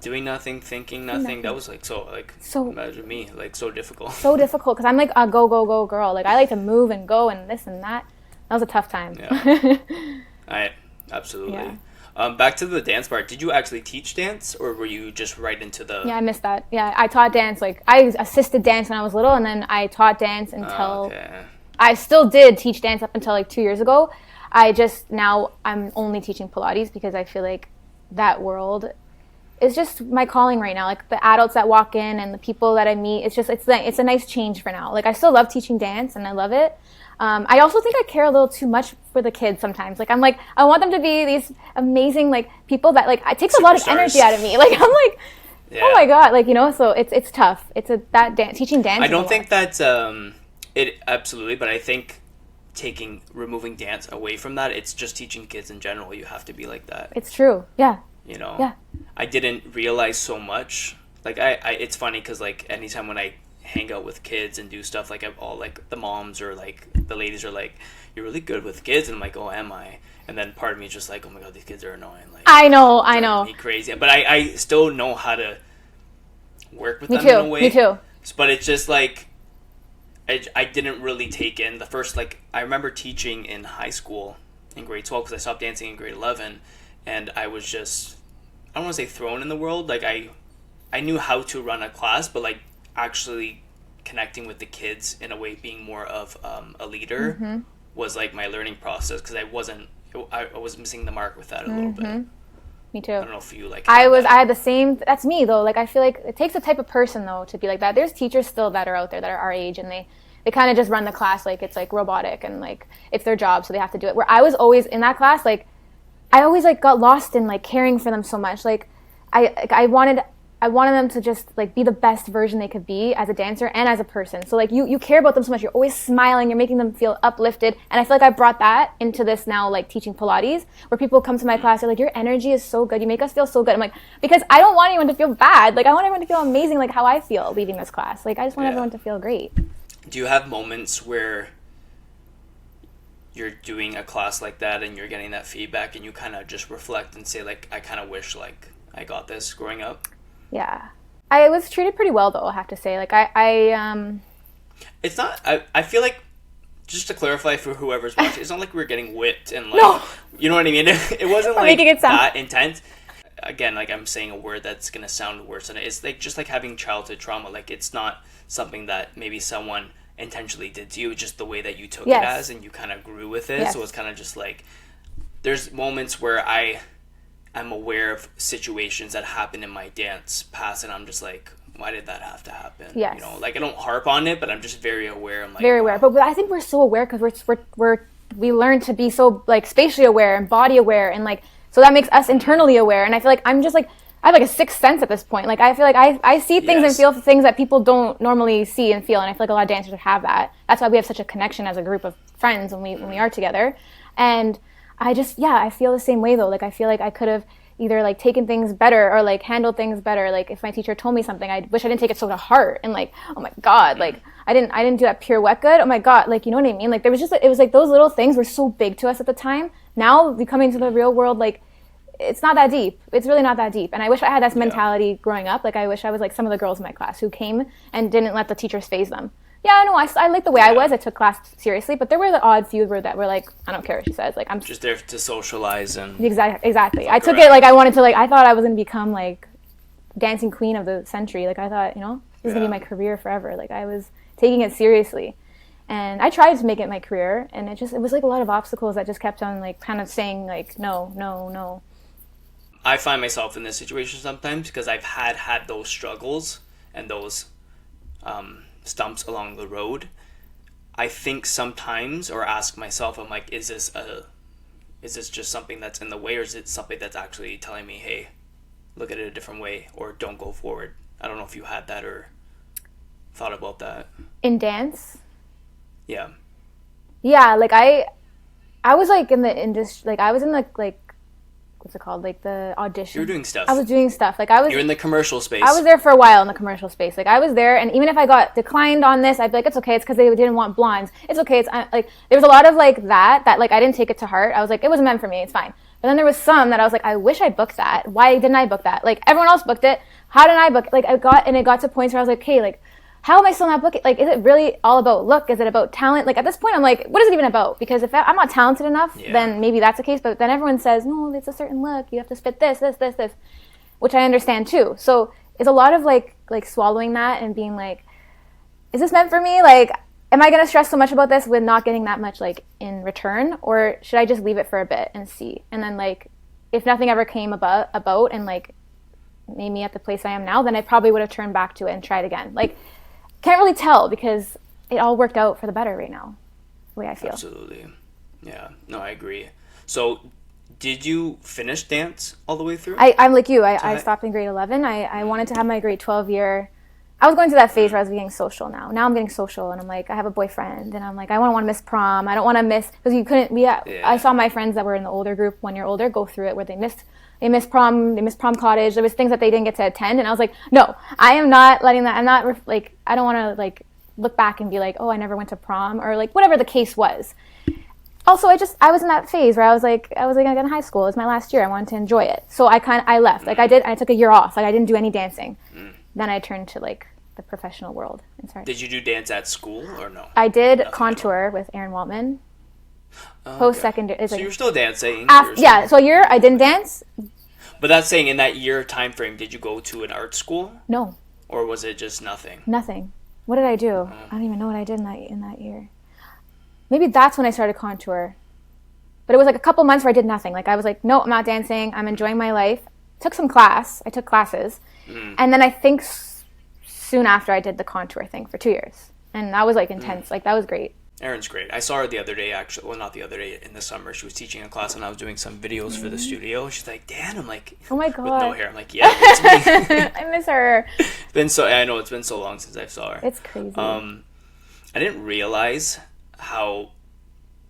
Doing nothing, thinking nothing. That was like so imagine me, like so difficult. So difficult, because I'm like a go girl. Like I like to move and go and this and that. That was a tough time. Yeah. Absolutely. Yeah. Back to the dance part. Did you actually teach dance, or were you just right into the? Yeah, I missed that. Yeah, I taught dance. Like I assisted dance when I was little, and then I taught dance until. I still did teach dance up until like 2 years ago. I'm only teaching Pilates because I feel like that world. It's just my calling right now. Like the adults that walk in and the people that I meet, it's a nice change for now. Like I still love teaching dance and I love it. I also think I care a little too much for the kids sometimes. Like I'm like, I want them to be these amazing like people that like, it takes a lot of energy out of me. Like I'm like, oh my God, like, you know, so it's tough. Teaching dance. I don't think that's it absolutely, but I think removing dance away from that, it's just teaching kids in general. You have to be like that. It's true. Yeah. You know? Yeah. I didn't realize so much. Like it's funny because like anytime when I hang out with kids and do stuff, like all like the moms or like the ladies are like, "You're really good with kids," and I'm like, "Oh, am I?" And then part of me is just like, "Oh my God, these kids are annoying." Like I know. Me crazy, but I still know how to work with them in a way. Me too. But it's just like I didn't really take in the first like I remember teaching in high school in grade 12 because I stopped dancing in grade 11, and I was just. I don't want to say thrown in the world. Like I knew how to run a class, but like actually connecting with the kids in a way, being more of a leader was like my learning process, because I was missing the mark with that a little bit. Me too. I don't know if you like. I had the same. That's me though. Like I feel like it takes a type of person though to be like that. There's teachers still that are out there that are our age, and they kind of just run the class like it's like robotic and like it's their job, so they have to do it. Where I was always in that class, like. I always like got lost in like caring for them so much. Like I wanted them to just like be the best version they could be as a dancer and as a person. So like you care about them so much. You're always smiling. You're making them feel uplifted. And I feel like I brought that into this now, like teaching Pilates, where people come to my class. They're like, your energy is so good. You make us feel so good. I'm like, because I don't want anyone to feel bad. Like I want everyone to feel amazing, like how I feel leaving this class. Like I just want everyone to feel great. Do you have moments where you're doing a class like that and you're getting that feedback and you kind of just reflect and say like, I kind of wish like I got this growing up? Yeah. I was treated pretty well though, I have to say. Like It's not, I feel like, just to clarify for whoever's watching, it's not like we were getting whipped and like, No. You know what I mean? It wasn't like making it sound that intense. Again, like I'm saying a word that's gonna sound worse than it is. Like just like having childhood trauma. Like it's not something that maybe someone intentionally did to you. It's just the way that you took it as, and you kind of grew with it. Yes. So it's kind of just like there's moments where I'm aware of situations that happen in my dance past, and I'm just like, why did that have to happen? Yes. You know, like I don't harp on it, but I'm just very aware. I'm like very aware. But I think we're so aware because we learn to be so like spatially aware and body aware, and like so that makes us internally aware. And I feel like I'm just like I have like a sixth sense at this point. Like I feel like I see things and feel things that people don't normally see and feel, and I feel like a lot of dancers have that. That's why we have such a connection as a group of friends when we are together. And I just I feel the same way though. Like I feel like I could have either like taken things better or like handled things better. Like if my teacher told me something, I wish I didn't take it so to heart and like, oh my God, like I didn't do that pirouette good. Oh my God, like you know what I mean? Like there was just it was like those little things were so big to us at the time. Now we coming to the real world, like it's not that deep. It's really not that deep. And I wish I had that mentality growing up. Like I wish I was like some of the girls in my class who came and didn't let the teachers faze them. Yeah, no, I like the way I was. I took class seriously, but there were the odd few that were like, I don't care what she says. Like I'm just there to socialize and exactly. I took it like I wanted to I thought I was gonna become like dancing queen of the century. Like I thought, this is gonna be my career forever. Like I was taking it seriously, and I tried to make it my career, and it was like a lot of obstacles that just kept on like kind of saying like no, no, no. I find myself in this situation sometimes because I've had those struggles and those stumps along the road. I think sometimes, or ask myself, I'm like, is this just something that's in the way, or is it something that's actually telling me, hey, look at it a different way, or don't go forward? I don't know if you had that or thought about that. In dance? Yeah. Yeah, like I was like in the industry, like I was in the like what's it called? Like the audition. You were doing stuff. I was doing stuff. Like I was. You're in the commercial space. I was there for a while in the commercial space. Like I was there, and even if I got declined on this, I'd be like, it's okay. It's because they didn't want blondes. It's okay. It's like there was a lot of like that like I didn't take it to heart. I was like, it wasn't meant for me. It's fine. But then there was some that I was like, I wish I booked that. Why didn't I book that? Like everyone else booked it. How didn't I book it? Like it got to points where I was like, okay, like how am I still not booking? Like, is it really all about look? Is it about talent? Like at this point, I'm like, what is it even about? Because if I'm not talented enough, then maybe that's the case. But then everyone says, no, it's a certain look. You have to spit this, which I understand too. So it's a lot of like swallowing that and being like, is this meant for me? Like, am I going to stress so much about this with not getting that much like in return, or should I just leave it for a bit and see? And then like, if nothing ever came about and like made me at the place I am now, then I probably would have turned back to it and tried again. Like. Can't really tell because it all worked out for the better right now, the way I feel. Absolutely. Yeah. No, I agree. So, did you finish dance all the way through? I'm like you. I stopped in grade 11. I wanted to have my grade 12 year. I was going through that phase where I was getting social now. Now I'm getting social, and I'm like, I have a boyfriend, and I'm like, I don't want to miss prom. I don't want to miss, because you couldn't, I saw my friends that were in the older group, 1 year older, go through it where they missed prom, they missed prom cottage. There was things that they didn't get to attend, and I was like, no, I am not letting that. I'm not I don't want to like look back and be like, oh, I never went to prom, or like whatever the case was. Also, I was in that phase where I was like in high school. It was my last year. I wanted to enjoy it, so I left. Like I took a year off. Like I didn't do any dancing. Then I turned to like the professional world and started. Did you do dance at school or no? I did contour with Aaron Waltman. Post-secondary. So you were still dancing? So a year I didn't dance. But that's saying in that year time frame, did you go to an art school? No. Or was it just nothing? Nothing. What did I do? I don't even know what I did in that year. Maybe that's when I started contour. But it was like a couple months where I did nothing. Like I was like, no, I'm not dancing. I'm enjoying my life. I took classes. And then I think soon after I did the contour thing for 2 years. And that was like intense. Like that was great. Erin's great. I saw her the other day, actually. Well, not the other day, in the summer. She was teaching a class, and I was doing some videos for the studio. She's like, Dan, I'm like, oh my God. With no hair. I'm like, yeah, it's me. I miss her. I know, it's been so long since I saw her. It's crazy. I didn't realize how,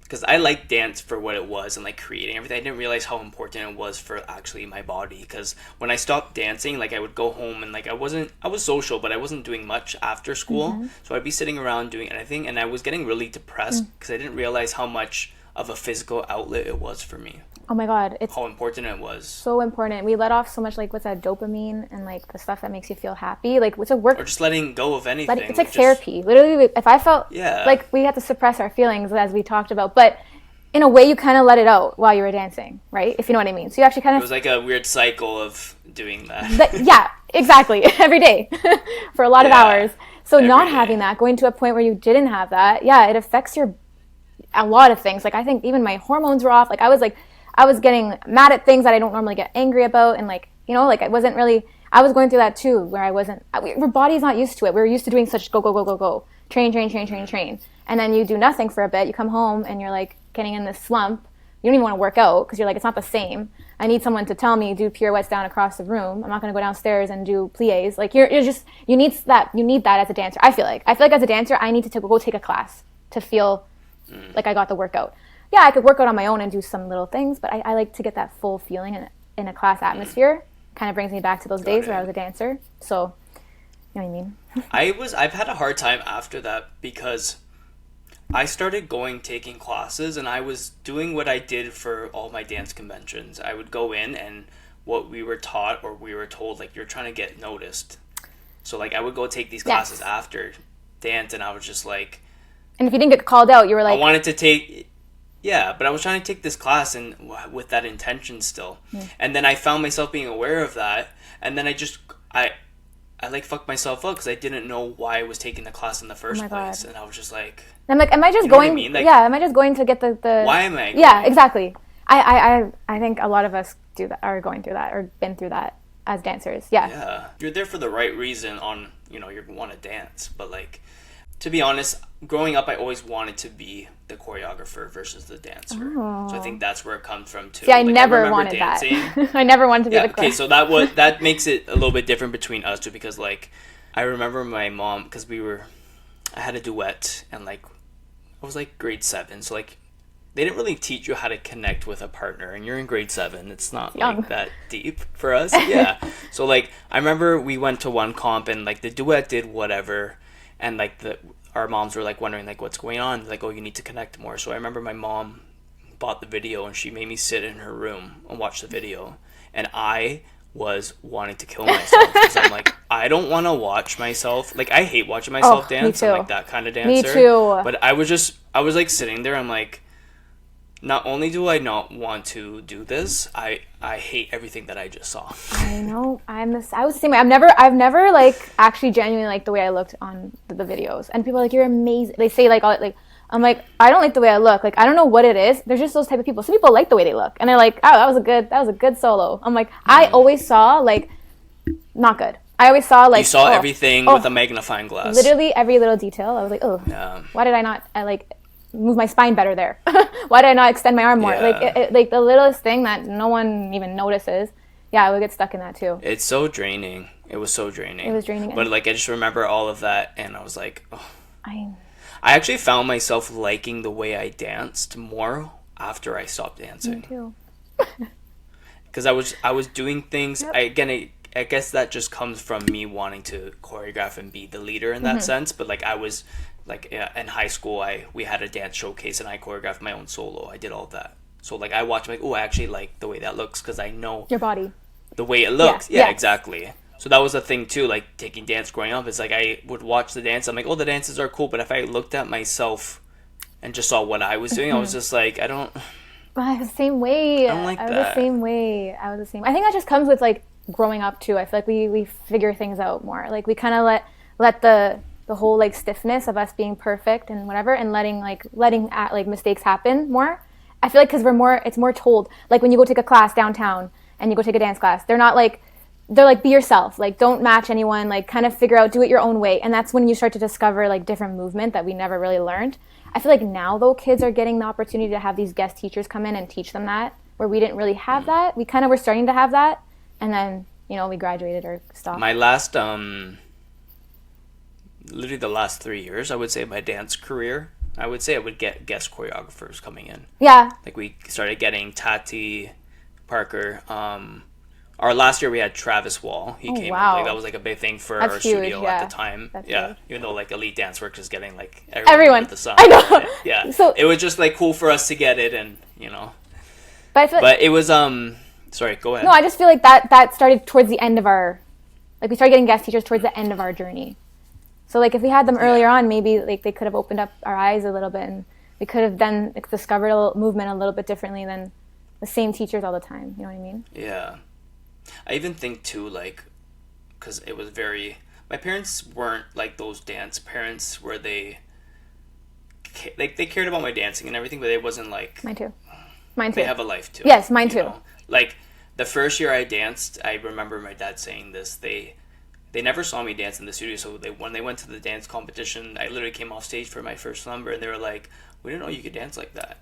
because I like dance for what it was and like creating everything. I didn't realize how important it was for actually my body, because when I stopped dancing, like I would go home and like I was social, but I wasn't doing much after school. So I'd be sitting around doing anything, and I was getting really depressed because I didn't realize how much of a physical outlet it was for me. Oh my God, it's How important it was. so important. We let off so much, like, what's that, dopamine and like the stuff that makes you feel happy. Like, it's a work. Or just letting go of anything. It's like therapy. Literally, if I felt like we had to suppress our feelings, as we talked about, but in a way, you kind of let it out while you were dancing, right? If you know what I mean. So you actually kind of. It was like a weird cycle of doing that. Yeah, exactly. Every day for a lot of hours. So not having that, going to a point where you didn't have that, it affects a lot of things. Like, I think even my hormones were off. Like, I was getting mad at things that I don't normally get angry about. And like, you know, like I was going through that too, where our body's not used to it. We were used to doing such go, go, go, go, go, train. And then you do nothing for a bit. You come home and you're like getting in this slump. You don't even want to work out because you're like, it's not the same. I need someone to tell me do pirouettes down across the room. I'm not going to go downstairs and do plies. Like you need that as a dancer. I feel like as a dancer, I need to go take a class to feel like I got the workout. Yeah, I could work out on my own and do some little things, but I like to get that full feeling in a class atmosphere. Kind of brings me back to those days where I was a dancer. So, you know what I mean? I've had a hard time after that because I started taking classes, and I was doing what I did for all my dance conventions. I would go in, and what we were taught or we were told, like, you're trying to get noticed. So, like, I would go take these classes after dance, and I was just like... And if you didn't get called out, you were like... I wanted to take... Yeah, but I was trying to take this class and with that intention still. And then I found myself being aware of that, and then I like fucked myself up because I didn't know why I was taking the class in the first place. And I was just like... I'm like, am I just going... I mean? Like, am I just going to get the... Why am I going? Yeah, exactly. I think a lot of us are going through that or been through that as dancers. Yeah. Yeah. You're there for the right reason on, you want to dance. But like, to be honest, growing up, I always wanted to be the choreographer versus the dancer. Oh. So I think that's where it comes from too. See, I never wanted that. I never wanted to be the choreographer. Okay, so that makes it a little bit different between us two because like, I remember my mom, because I had a duet and like, I was like grade 7, so like they didn't really teach you how to connect with a partner, and you're in grade 7. It's not like that deep for us. Yeah. So like I remember we went to one comp and like the duet did whatever, and like our moms were like wondering like what's going on, like, oh, you need to connect more. So I remember my mom bought the video and she made me sit in her room and watch the video, and I was wanting to kill myself because I'm like, I don't want to watch myself. Like, I hate watching myself dance. I'm like that kind of dancer. Me too. But I was like sitting there. I'm like, not only do I not want to do this, I hate everything that I just saw. I know. I was the same way. I've never like actually genuinely liked the way I looked on the videos. And people are like, you're amazing. They say like I'm like, I don't like the way I look. Like, I don't know what it is. There's just those type of people. Some people like the way they look, and they're like, oh, that was a good solo. I'm like, I always saw like, not good. I always saw like, you saw everything with a magnifying glass. Literally every little detail. I was like, oh, why did I not move my spine better there? Why did I not extend my arm more? Like, like the littlest thing that no one even notices. Yeah, I would get stuck in that too. It's so draining. It was so draining. It was draining. But like, I just remember all of that, and I was like, oh. I actually found myself liking the way I danced more after I stopped dancing. Me too. Because I was doing things. I guess that just comes from me wanting to choreograph and be the leader in that sense. But like, I was like in high school, we had a dance showcase and I choreographed my own solo. I did all that. So like, I watched like, oh, I actually like the way that looks because I know your body, the way it looks. Yeah, exactly. So that was the thing too, like taking dance growing up. It's like I would watch the dance. I'm like, oh, the dances are cool. But if I looked at myself and just saw what I was doing, I was just like, I don't. I was the same way. I don't like that. I was the same way. I think that just comes with like growing up too. I feel like we figure things out more. Like we kind of let the whole like stiffness of us being perfect and whatever, and letting mistakes happen more. I feel like because it's more told. Like when you go take a class downtown and you go take a dance class, they're like, be yourself, like don't match anyone, like kind of figure out, do it your own way. And that's when you start to discover like different movement that we never really learned. I feel like now though, kids are getting the opportunity to have these guest teachers come in and teach them that, where we didn't really have that. We kind of were starting to have that, and then we graduated or stopped. My last literally the last 3 years, I would say, my dance career, I would say I would get guest choreographers coming in. Yeah. Like we started getting Tati, Parker, our last year we had Travis Wall. He came. Wow. Like, that was like a big thing for That's our huge, studio yeah. at the time. That's yeah, huge. even though like Elite Dance Works is getting like Everyone. under the sun. I know. Right? Yeah. So it was just like cool for us to get it, and you know. but I feel But it was Sorry, go ahead. no, I just feel like that started towards the end of our, like we started getting guest teachers towards the end of our journey. So like if we had them earlier on, maybe like they could have opened up our eyes a little bit, and we could have then like, discovered a movement a little bit differently than the same teachers all the time. You know what I mean? Yeah. I even think too, like, because it was very. My parents weren't like those dance parents where they cared about my dancing and everything, but it wasn't like Mine too. Mine too. they have a life too. Yes, mine you too. know? Like the first year I danced, I remember my dad saying this. They never saw me dance in the studio, so when they went to the dance competition, I literally came off stage for my first number, and they were like, "We didn't know you could dance like that."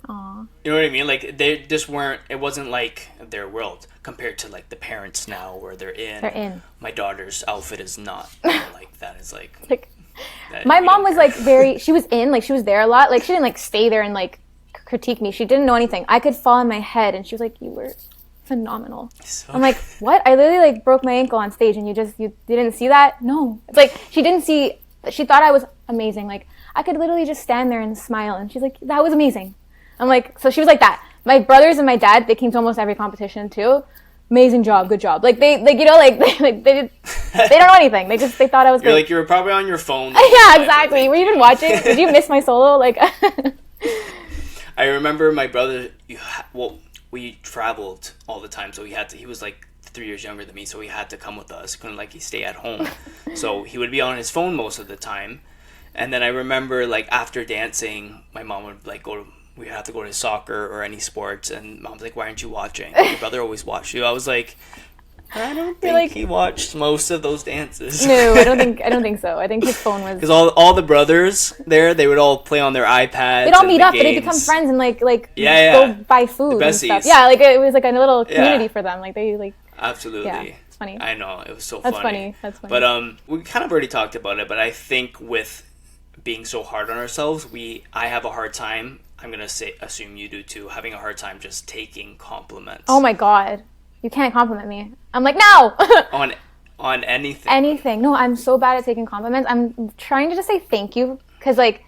Aw. You know what I mean? Like they just weren't. It wasn't like their world compared to like the parents now, where they're in. They're in. My daughter's outfit is not like that. Is like. Like, That my we mom don't was care. like very, she was in, like she was there a lot. Like she didn't like stay there and like critique me. She didn't know anything. I could fall on my head and she was like, "You were phenomenal." So- I'm like, "What?" I literally like broke my ankle on stage and you didn't see that? No. It's like she didn't see, she thought I was amazing. Like I could literally just stand there and smile and she's like, "That was amazing." I'm like, so she was like that. My brothers and my dad, they came to almost every competition too. Amazing job, good job. Like they like you know like they don't know anything. They thought I was You're great. like you were probably on your phone. Yeah, exactly. Were you even watching? Did you miss my solo? Like, I remember my brother. We traveled all the time, so he was like 3 years younger than me, so he had to come with us. He couldn't like stay at home, so he would be on his phone most of the time. And then I remember like after dancing, my mom would like we'd have to go to soccer or any sports, and mom's like, "Why aren't you watching? Your brother always watched you." I was like, I don't think like- he watched most of those dances. no, I don't think so. I think his phone was. Because all the brothers there, they would all play on their iPads. They'd all and meet the up, and they'd games. become friends, and like Yeah. go buy food The and stuff. besties. Yeah, like it was like a little Yeah. community for them. Like they like Absolutely. yeah, it's funny. I know, it was so That's funny. funny. That's funny. But we kind of already talked about it, but I think with being so hard on ourselves, I have a hard time. I'm gonna assume you do too, having a hard time just taking compliments. Oh my god, you can't compliment me. I'm like no. on anything. Anything. No, I'm so bad at taking compliments. I'm trying to just say thank you because like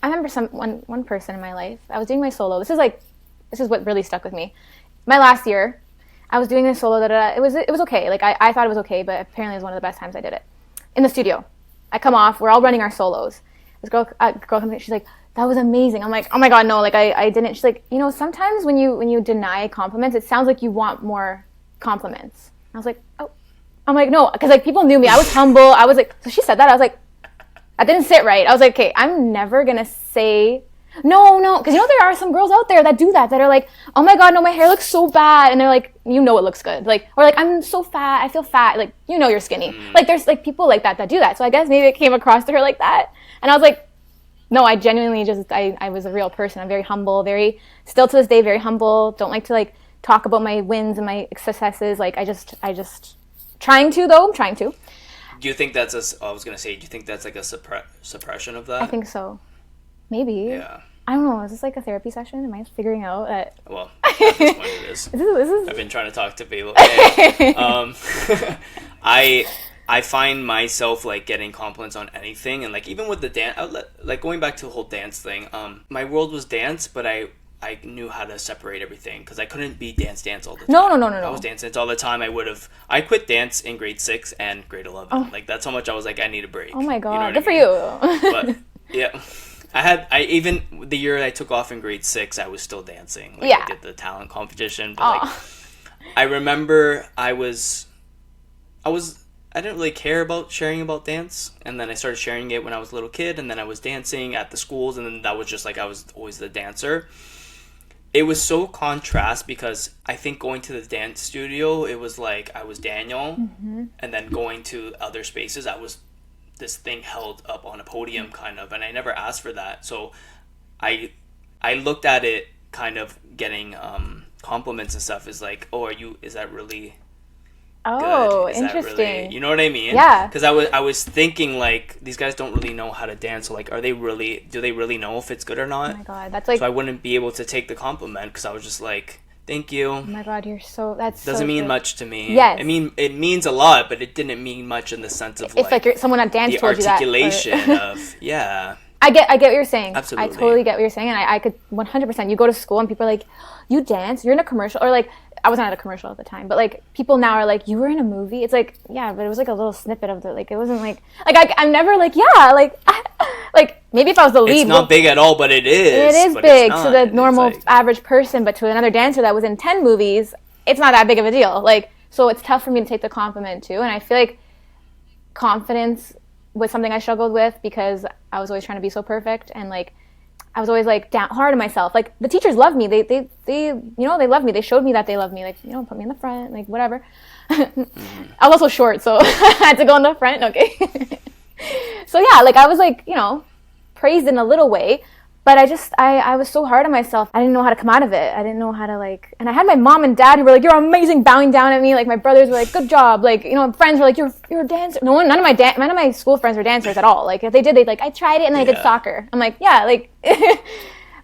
I remember one person in my life. I was doing my solo. This is what really stuck with me. My last year, I was doing this solo. It was okay. Like I thought it was okay, but apparently it was one of the best times I did it in the studio. I come off. We're all running our solos. This girl comes in. She's like, "That was amazing." I'm like, "Oh my god, no!" Like I didn't. She's like, "You know, sometimes when you deny compliments, it sounds like you want more compliments." I was like, "Oh." I'm like, no, because like people knew me. I was humble. I was like, so she said that. I was like, that didn't sit right. I was like, okay, I'm never gonna say no, because you know there are some girls out there that do that are like, oh my god, no, my hair looks so bad, and they're like, you know it looks good, like, or like I'm so fat, I feel fat, like you know you're skinny. Like there's like people like that do that. So I guess maybe it came across to her like that, and I was like, no, I genuinely just I was a real person. I'm very humble, very still to this day very humble. Don't like to like talk about my wins and my successes. Like I just. I'm trying to. Do you think that's I was gonna say, do you think that's like a suppression of that? I think so. Maybe. Yeah. I don't know. Is this like a therapy session? Am I figuring out that? Well, at this point it is. This is. I've been trying to talk to people. Yeah. I find myself like getting compliments on anything, and like even with the dance, like going back to the whole dance thing. My world was dance, but I knew how to separate everything because I couldn't be dance all the time. No. If I was dance all the time, I quit dance in grade 6 and grade 11. Oh. Like that's how much I was like, I need a break. Oh my god! You know what Good for I mean? you. But yeah, I even the year I took off in grade 6, I was still dancing. Like, Yeah. I did the talent competition, but like I remember I didn't really care about sharing about dance, and then I started sharing it when I was a little kid, and then I was dancing at the schools, and then that was just like I was always the dancer. It was so contrast because I think going to the dance studio, it was like I was Daniel, and then going to other spaces, I was this thing held up on a podium kind of, and I never asked for that. So I looked at it kind of getting compliments and stuff is like, oh, is that really Oh, good? Is that interesting. really, you know what I mean? Yeah. Because I was thinking like these guys don't really know how to dance. So like, do they really know if it's good or not? Oh my god, that's like So I wouldn't be able to take the compliment because I was just like thank you. Oh my God, that's Doesn't so mean true. much to me. Yes. I mean, it means a lot, but it didn't mean much in the sense of If like someone at dance the told you that. articulation of, yeah. I get what you're saying. Absolutely. I totally get what you're saying, and I could 100%. You go to school and people are like, you dance, you're in a commercial, or like, I wasn't at a commercial at the time, but like people now are like, you were in a movie. It's like, yeah, but it was like a little snippet of like, it wasn't like I'm never like, yeah, like, like maybe if I was the lead. It's not big at all, but it is. It is big to the normal average person, but to another dancer that was in 10 movies, it's not that big of a deal. Like, so it's tough for me to take the compliment too, and I feel like confidence was something I struggled with because I was always trying to be so perfect, and like I was always like down hard on myself. Like the teachers loved me. They they loved me. They showed me that they loved me. Like, put me in the front, like whatever. I was also short, so I had to go in the front. Okay. So yeah, like I was like, praised in a little way, but I was so hard on myself. I didn't know how to come out of it. I didn't know how to and I had my mom and dad who were like, you're amazing, bowing down at me. Like my brothers were like, good job. Like, friends were like, you're a dancer. None of my school friends were dancers at all. Like if they did, they'd like, I tried it and then I did soccer. I'm like, yeah, like,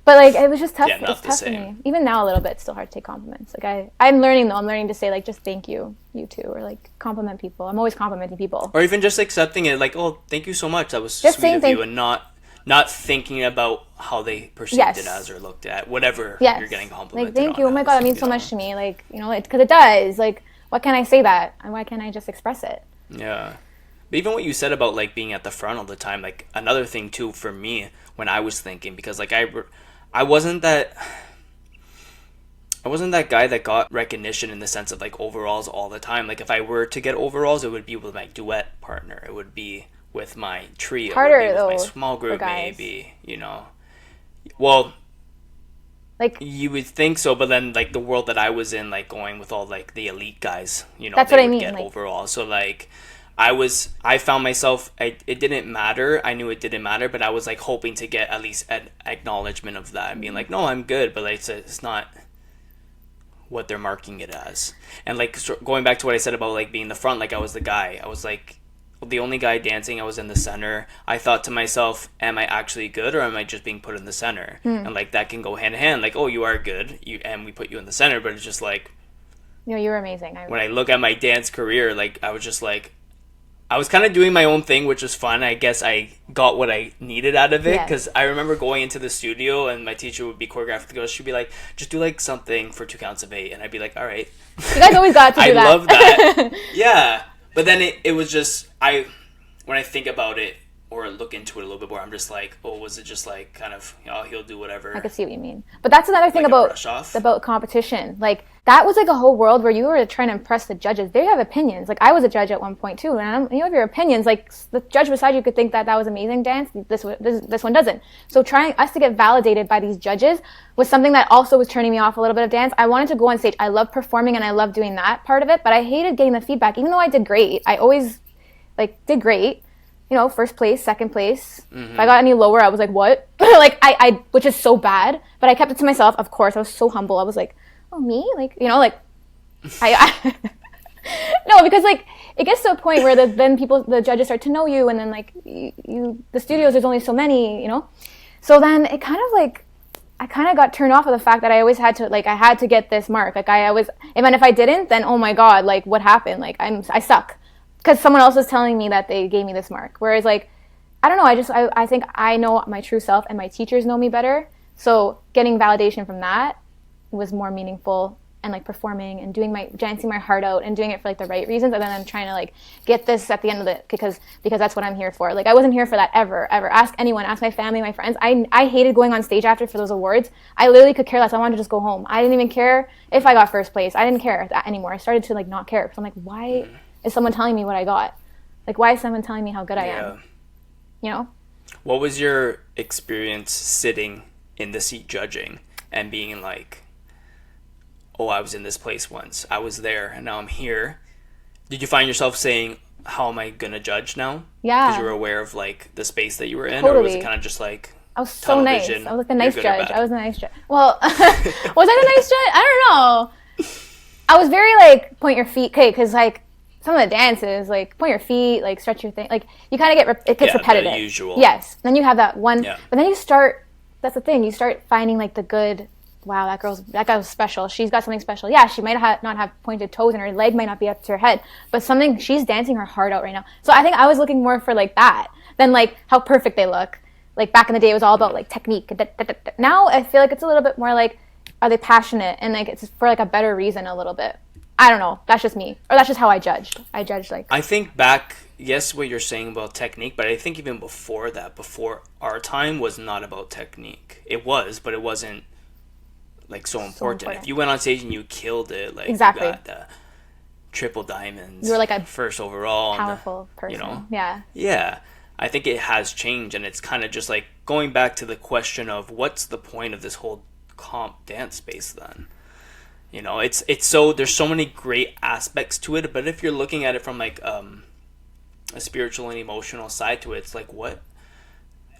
but like, it was just tough. Yeah, it's tough for me. Even now a little bit, it's still hard to take compliments. Like I'm learning though. I'm learning to say like, just thank you, you too, or like compliment people. I'm always complimenting people. Or even just accepting it like, oh, thank you so much. That was just sweet of you, and not thinking about how they perceived it as or looked at whatever you're getting complimented like thank you, on oh my God, that means so much to me, like because it does. Like why can't I say that, and why can't I just express it? Yeah. But even what you said about like being at the front all the time, like another thing too for me when I was thinking, because like I wasn't that guy that got recognition in the sense of like overalls all the time. Like if I were to get overalls, it would be with my duet partner, it would be with my trio, harder with though, my small group, maybe, well, like you would think so, but then like the world that I was in, like going with all like the elite guys, that's they what I would mean, get like, overall. So like I found myself, it didn't matter. I knew it didn't matter, but I was like hoping to get at least an acknowledgement of that and being like, no, I'm good, but like it's not what they're marking it as. And like going back to what I said about like being the front, like I was the guy. I was like the only guy dancing. I was in the center. I thought to myself, am I actually good, or am I just being put in the center? And like that can go hand in hand. Like, oh, you are good, and we put you in the center, but it's just like, you were amazing. When I look at my dance career, like I was just like, I was kind of doing my own thing, which was fun. I guess I got what I needed out of it, because I remember going into the studio and my teacher would be choreographed the girls. She'd be like, just do like something for 2 counts of 8, and I'd be like, all right. You guys always got to do that. I love that. Yeah. But then it was just, when I think about it or look into it a little bit more, I'm just like, oh, was it just like kind of, he'll do whatever. I could see what you mean. But that's another thing about competition. Like, that was like a whole world where you were trying to impress the judges. They have opinions. Like, I was a judge at one point too, and you have your opinions. Like, the judge beside you could think that was amazing dance. This one doesn't. So trying us to get validated by these judges was something that also was turning me off a little bit of dance. I wanted to go on stage. I love performing and I love doing that part of it, but I hated getting the feedback. Even though I did great, I always did great. First place, second place. If I got any lower, I was like, what? Like, I which is so bad, but I kept it to myself. Of course, I was so humble. I was like, oh, me? Like, I no, because like, it gets to a point where the judges start to know you, and then like, the studios, there's only so many, So then it kind of like, I kind of got turned off of the fact that I always had to, like, I had to get this mark. Like, even if I didn't, then, oh my God, like, what happened? Like, I suck. Because someone else was telling me that they gave me this mark. Whereas, like, I don't know, I think I know my true self and my teachers know me better. So getting validation from that was more meaningful, and like performing and dancing my heart out and doing it for like the right reasons. And then I'm trying to like get this at the end of it because that's what I'm here for. Like, I wasn't here for that ever. Ask anyone, ask my family, my friends. I hated going on stage after for those awards. I literally could care less. I wanted to just go home. I didn't even care if I got first place. I didn't care that anymore. I started to like not care, because I'm like, why is someone telling me what I got? Like, why is someone telling me how good I am? What was your experience sitting in the seat judging and being like, oh, I was in this place once, I was there, and now I'm here? Did you find yourself saying, how am I gonna judge now? Yeah. Because you were aware of like the space that you were in? Totally. Or was it kind of just like, I was so nice. television, I was like the nice you're good or judge. bad? I was a nice judge. Well, was I the nice judge? I don't know. I was very like, point your feet, okay, because like some of the dances, like point your feet, like stretch your thing, like you kind of it gets repetitive. The usual. Yes. Then you have that one, Yeah. but then that's the thing, you start finding like the good wow, that guy was special. She's got something special. Yeah, she might not have pointed toes and her leg might not be up to her head, but she's dancing her heart out right now. So I think I was looking more for like that than like how perfect they look. Like back in the day, it was all about like technique. Now I feel like it's a little bit more like, are they passionate? And like it's for like a better reason a little bit. I don't know. That's just me. Or that's just how I judged. I judged like... I think back, yes, what you're saying about technique, but I think even before that, before our time, was not about technique. It was, but it wasn't like so important. If you went on stage and you killed it, like exactly. you got the triple diamonds. You were like a first overall. Powerful person. You know? Yeah. Yeah. I think it has changed, and it's kind of just like going back to the question of what's the point of this whole comp dance space then? You know, it's so, there's so many great aspects to it, but if you're looking at it from like a spiritual and emotional side to it, it's like, what?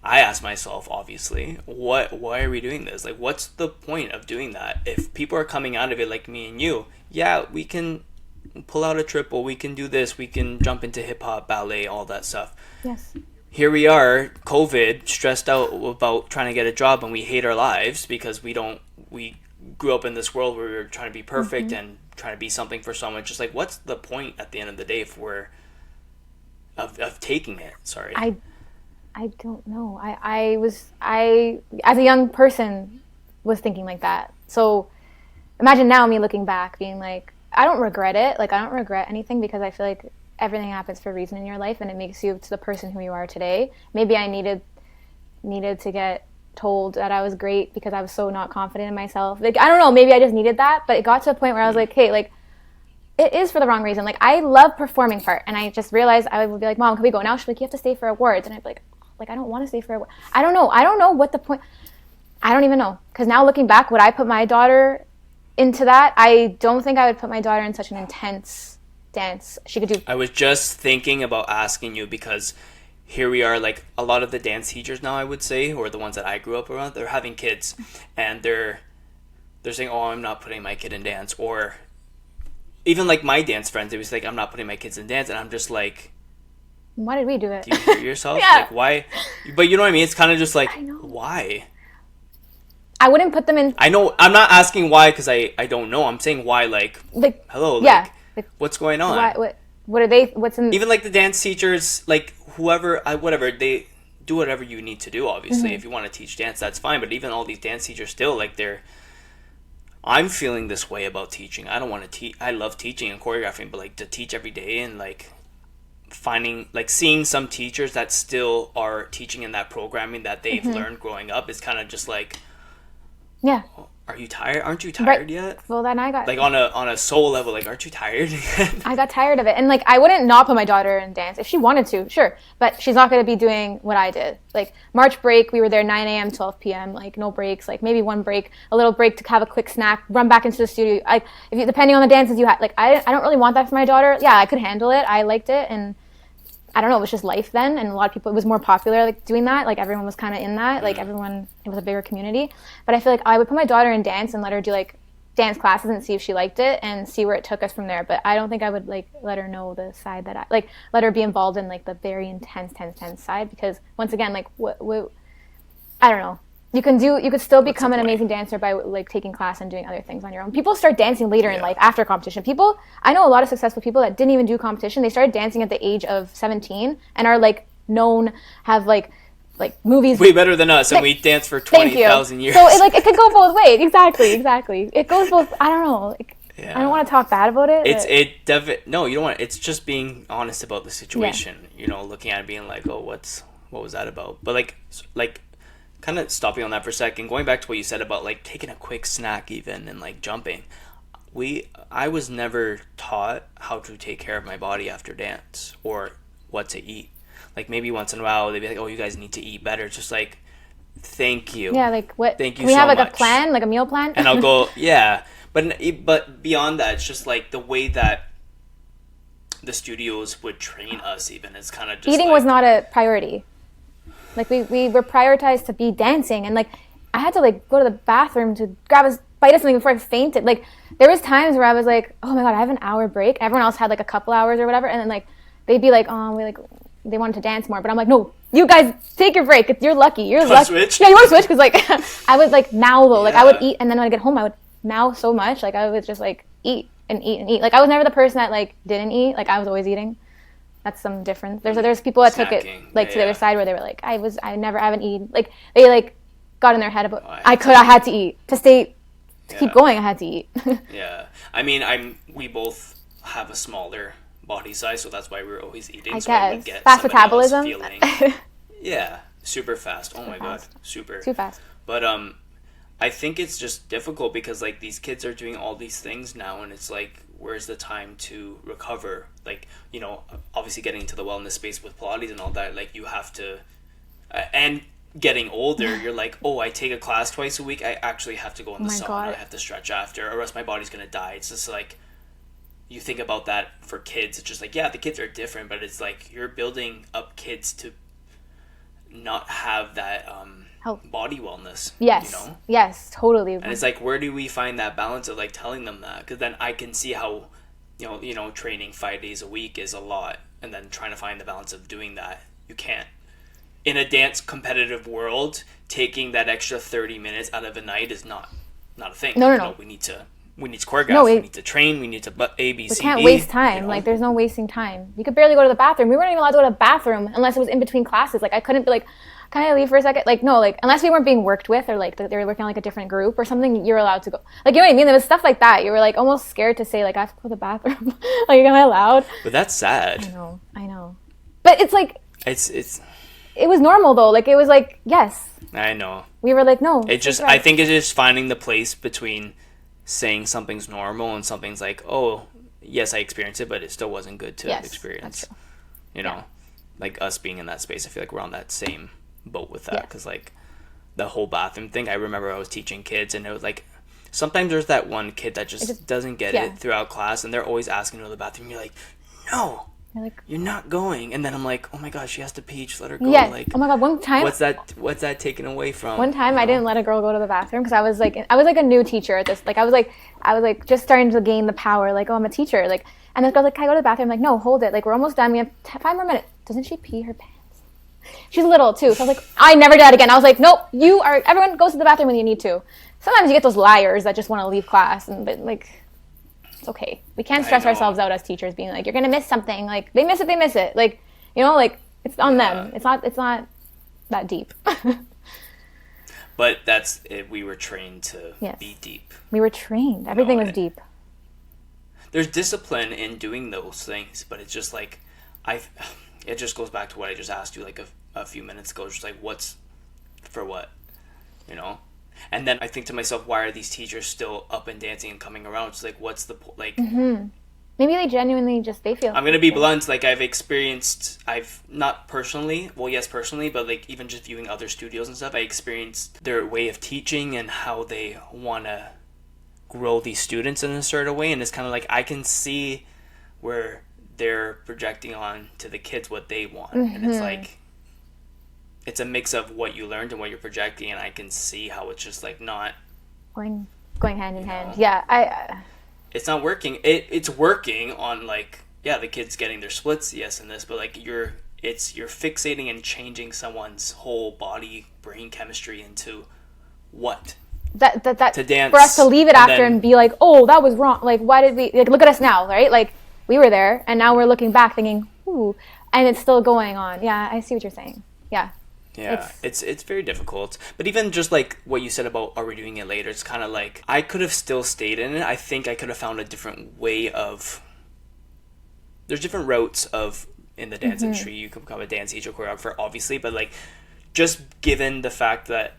I ask myself, obviously, why are we doing this? Like, what's the point of doing that? If people are coming out of it like me and you, yeah, we can pull out a triple, we can do this, we can jump into hip hop, ballet, all that stuff. Yes. Here we are, COVID, stressed out about trying to get a job, and we hate our lives because we grew up in this world where we were trying to be perfect and trying to be something for someone. Just like, what's the point at the end of the day if we're of taking it? Sorry. I don't know. I as a young person was thinking like that. So imagine now me looking back being like, I don't regret it. Like, I don't regret anything because I feel like everything happens for a reason in your life and it makes you to the person who you are today. Maybe I needed to get told that I was great because I was so not confident in myself. Like, I don't know, maybe I just needed that, but it got to a point where I was like, hey, like, it is for the wrong reason. Like, I love performing part, and I just realized I would be like, Mom, can we go now? She's like, you have to stay for awards. And I'd be like, I don't want to stay for awards. I don't know what the point, I don't even know. Because now looking back, would I put my daughter into that? I don't think I would put my daughter in such an intense dance. She could do... I was just thinking about asking you because here we are, like, a lot of the dance teachers now, I would say, or the ones that I grew up around, they're having kids, and they're saying, oh, I'm not putting my kid in dance, or even, like, my dance friends, they was like, I'm not putting my kids in dance, and I'm just like... Why did we do it? Do you hear yourself? Yeah. Like, why? But you know what I mean? It's kind of just like, why? I wouldn't put them in... I know, I'm not asking why because I don't know. I'm saying why, like hello, yeah. Like, what's going on? What are they... What's in... Even, like, the dance teachers, like, whoever, whatever, they do whatever you need to do, obviously. If you want to teach dance, that's fine. But even all these dance teachers still, like, I'm feeling this way about teaching. I don't want to teach. I love teaching and choreographing, but, like, to teach every day and, like, finding, like, seeing some teachers that still are teaching in that programming that they've learned growing up is kind of just like... Yeah. Are you tired? Aren't you tired yet? Well, then I got... Like, on a soul level, like, aren't you tired yet? I got tired of it. And, like, I wouldn't not put my daughter in dance. If she wanted to, sure. But she's not going to be doing what I did. Like, March break, we were there 9 a.m., 12 p.m., like, no breaks. Like, maybe one break, a little break to have a quick snack, run back into the studio. Like, depending on the dances you had. Like, I don't really want that for my daughter. Yeah, I could handle it. I liked it. And I don't know, it was just life then. And a lot of people, it was more popular, like, doing that. Like, everyone was kind of in that. Like, everyone, it was a bigger community. But I feel like I would put my daughter in dance and let her do, like, dance classes and see if she liked it and see where it took us from there. But I don't think I would, like, let her know the side that let her be involved in, like, the very intense side. Because, once again, like, what I don't know. You could still become an amazing dancer by, like, taking class and doing other things on your own. People start dancing later in life after competition. I know a lot of successful people that didn't even do competition. They started dancing at the age of 17 and are, like, known, have, like movies. Way better than us, and we dance for 20,000 years. So, it could go both ways. Exactly. It goes both, I don't know. Like, I don't want to talk bad about it. No, you don't want, it's just being honest about the situation. You know, looking at it being like, oh, what was that about? But, like, kind of stopping on that for a second, going back to what you said about, like, taking a quick snack even and, like, jumping. I was never taught how to take care of my body after dance or what to eat. Like, maybe once in a while they'd be like, oh, you guys need to eat better. It's just like, thank you. Yeah, like, what? Thank you so much. We have, like, much. a plan, like a meal plan? And I'll go, yeah. But beyond that, it's just, like, the way that the studios would train us even is kind of just eating like, was not a priority. Like, we were prioritized to be dancing, and, like, I had to, like, go to the bathroom to grab a bite of something before I fainted. Like, there was times where I was like, oh my god, I have an hour break. Everyone else had, like, a couple hours or whatever, and then, like, they'd be like, oh, they wanted to dance more, but I'm like, no, You guys take your break. You're lucky. You're wanna lucky. switch? Yeah, you want to switch? Because like I would like mow though. Like I would Yeah. eat, and then when I get home, I would mow so much. Like I would just like eat and eat and eat. Like I was never the person that like didn't eat. Like I was always eating. That's some difference. There's people that took it Snacking. like to the Yeah. other side where they were like I haven't eaten. Like they like got in their head about I had to eat to keep going. I had to eat. Yeah. I mean, we both have a smaller body size, so that's why we're always eating. I so I would guess get fast somebody else metabolism. feeling, yeah, super fast. Oh my god, super. Too fast. But I think it's just difficult because like these kids are doing all these things now, and it's like, where's the time to recover? Like, you know, obviously getting into the wellness space with Pilates and all that, like you have to, and getting older, you're like, oh, I take a class twice a week. I actually have to go in the sauna. God. I have to stretch after, or else my body's gonna die. It's just like, you think about that for kids. It's just like, yeah, the kids are different, but it's like you're building up kids to not have that body wellness. Yes. You know? Yes, totally. And it's like, where do we find that balance of like telling them that? Because then I can see how, you know, training 5 days a week is a lot, and then trying to find the balance of doing that, you can't. In a dance competitive world, taking that extra 30 minutes out of a night is not a thing. No. We need to choreograph. We need to train. We need to A, B, C, D. We can't waste time. You know? Like, there's no wasting time. You could barely go to the bathroom. We weren't even allowed to go to the bathroom unless it was in between classes. Like, I couldn't be like, can I leave for a second? Like, no, like, unless we weren't being worked with or, like, they were working on, like, a different group or something, you're allowed to go. Like, you know what I mean? There was stuff like that. You were, like, almost scared to say, like, I have to go to the bathroom. Like, am I allowed? But that's sad. I know. But it's, like... It was normal, though. Like, it was, like, yes. I know. We were, like, no. I think it's just finding the place between saying something's normal and something's like, oh, yes, I experienced it, but it still wasn't good to experience. That's true. You know, like us being in that space, I feel like we're on that same boat with that, because like the whole bathroom thing, I remember I was teaching kids, and it was like, sometimes there's that one kid that just doesn't get it throughout class, and they're always asking to go to the bathroom. You're like, no, you're not going. And then I'm like, oh my gosh, she has to pee, just let her go. Yes. Like, oh my god, one time, what's that taken away from? one time I didn't let a girl go to the bathroom because I was like a new teacher at this, like I was like just starting to gain the power, like, oh, I'm a teacher, like, and this girl's like, can I go to the bathroom? I'm like, no, hold it, like, we're almost done, we have 5 more minutes. Doesn't she pee her pants? She's little too, so I was like, I never did that again. I was like, nope, everyone goes to the bathroom when you need to. Sometimes you get those liars that just want to leave class, but like, it's okay. We can't stress ourselves out as teachers, being like, you're gonna miss something. Like, they miss it. Like, you know, like, it's on them. It's not that deep. But that's it. We were trained to be deep. We were trained. Everything was deep. There's discipline in doing those things, but it's just like, it just goes back to what I just asked you like a few minutes ago. It's just like, what's for what, you know? And then I think to myself, why are these teachers still up and dancing and coming around? It's like, what's the point? Like, maybe they genuinely they feel. I'm gonna be blunt. Like, I've not personally, well, yes, personally, but like even just viewing other studios and stuff, I experienced their way of teaching and how they want to grow these students in a certain way. And it's kind of like, I can see where they're projecting on to the kids what they want, and it's like, it's a mix of what you learned and what you're projecting, and I can see how it's just like not going hand in hand. Yeah, it's not working. It's working on like, the kids getting their splits, yes, in this, but like you're fixating and changing someone's whole body brain chemistry into what that to dance, for us to leave it after and be like, oh, that was wrong. Like, why did we, like, look at us now, right? Like, we were there, and now we're looking back thinking, ooh, and it's still going on. Yeah, I see what you're saying. Yeah, it's very difficult. But even just like what you said about, are we doing it later? It's kind of like, I could have still stayed in it. I think I could have found a different way of. There's different routes in the dance industry. You could become a dance teacher, choreographer, obviously, but like, just given the fact that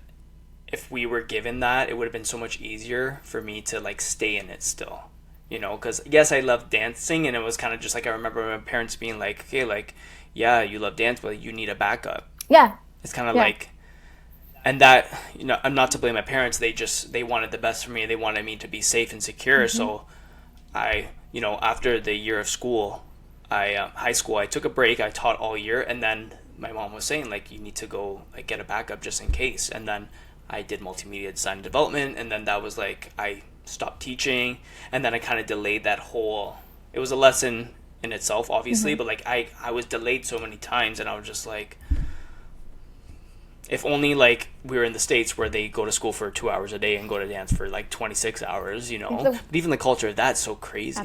if we were given that, it would have been so much easier for me to like stay in it still. You know, because yes, I love dancing, and it was kind of just like, I remember my parents being like, okay, like, yeah, you love dance, but you need a backup. Yeah. It's kind of like, and that, you know, I'm not to blame my parents. They wanted the best for me. They wanted me to be safe and secure. So I, you know, after the year of school, high school, I took a break. I taught all year. And then my mom was saying, like, you need to go like get a backup just in case. And then I did multimedia design and development. And then that was like, I stopped teaching. And then I kind of delayed that whole, it was a lesson in itself, obviously. But like, I was delayed so many times, and I was just like, if only like we were in the States where they go to school for 2 hours a day and go to dance for like 26 hours, you know. But even the culture of that's so crazy.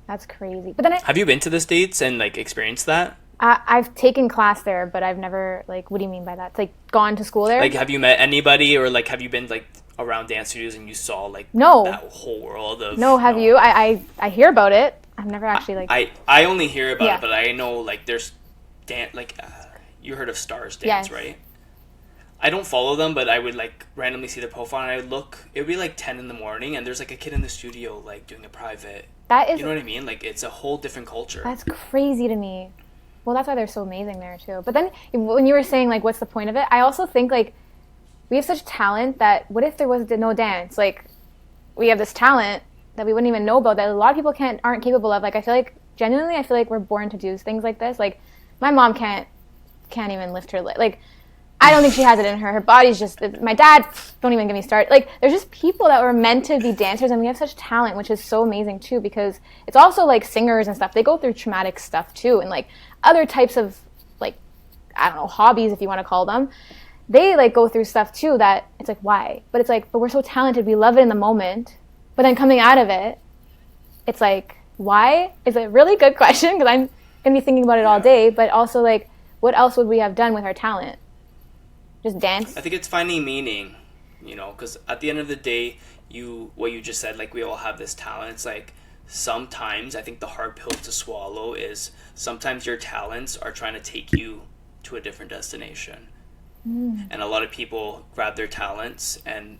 That's crazy. But then have you been to the States and like experienced that? I've taken class there, but I've never, like, what do you mean by that? It's like gone to school there? Like, have you met anybody, or like have you been like around dance studios and you saw like no. that whole world of? No, have you? I hear about it. I've never actually like. I only hear about it, but I know like there's dance like you heard of Stars Dance, right? I don't follow them, but I would like randomly see their profile and I would look. It would be like 10 in the morning, and there's like a kid in the studio like doing a private. That is. You know what I mean? Like it's a whole different culture. That's crazy to me. Well, that's why they're so amazing there too. But then when you were saying like, what's the point of it? I also think like we have such talent that what if there was no dance? Like we have this talent that we wouldn't even know about that a lot of people aren't capable of. Like I feel like genuinely, I feel like we're born to do things like this. Like my mom can't even lift her leg. Like I don't think she has it in her. Her body's just. My dad, don't even get me started. Like there's just people that were meant to be dancers, and we have such talent, which is so amazing too. Because it's also like singers and stuff. They go through traumatic stuff too, and like other types of like I don't know hobbies if you want to call them. They like go through stuff too that it's like why? But it's like but we're so talented. We love it in the moment. But then coming out of it, it's like why? Is a really good question because I'm gonna be thinking about it all day. But also like what else would we have done with our talent? Just dance. I think it's finding meaning, you know, because at the end of the day, what you just said, like we all have this talent. It's like sometimes I think the hard pill to swallow is sometimes your talents are trying to take you to a different destination, and a lot of people grab their talents. And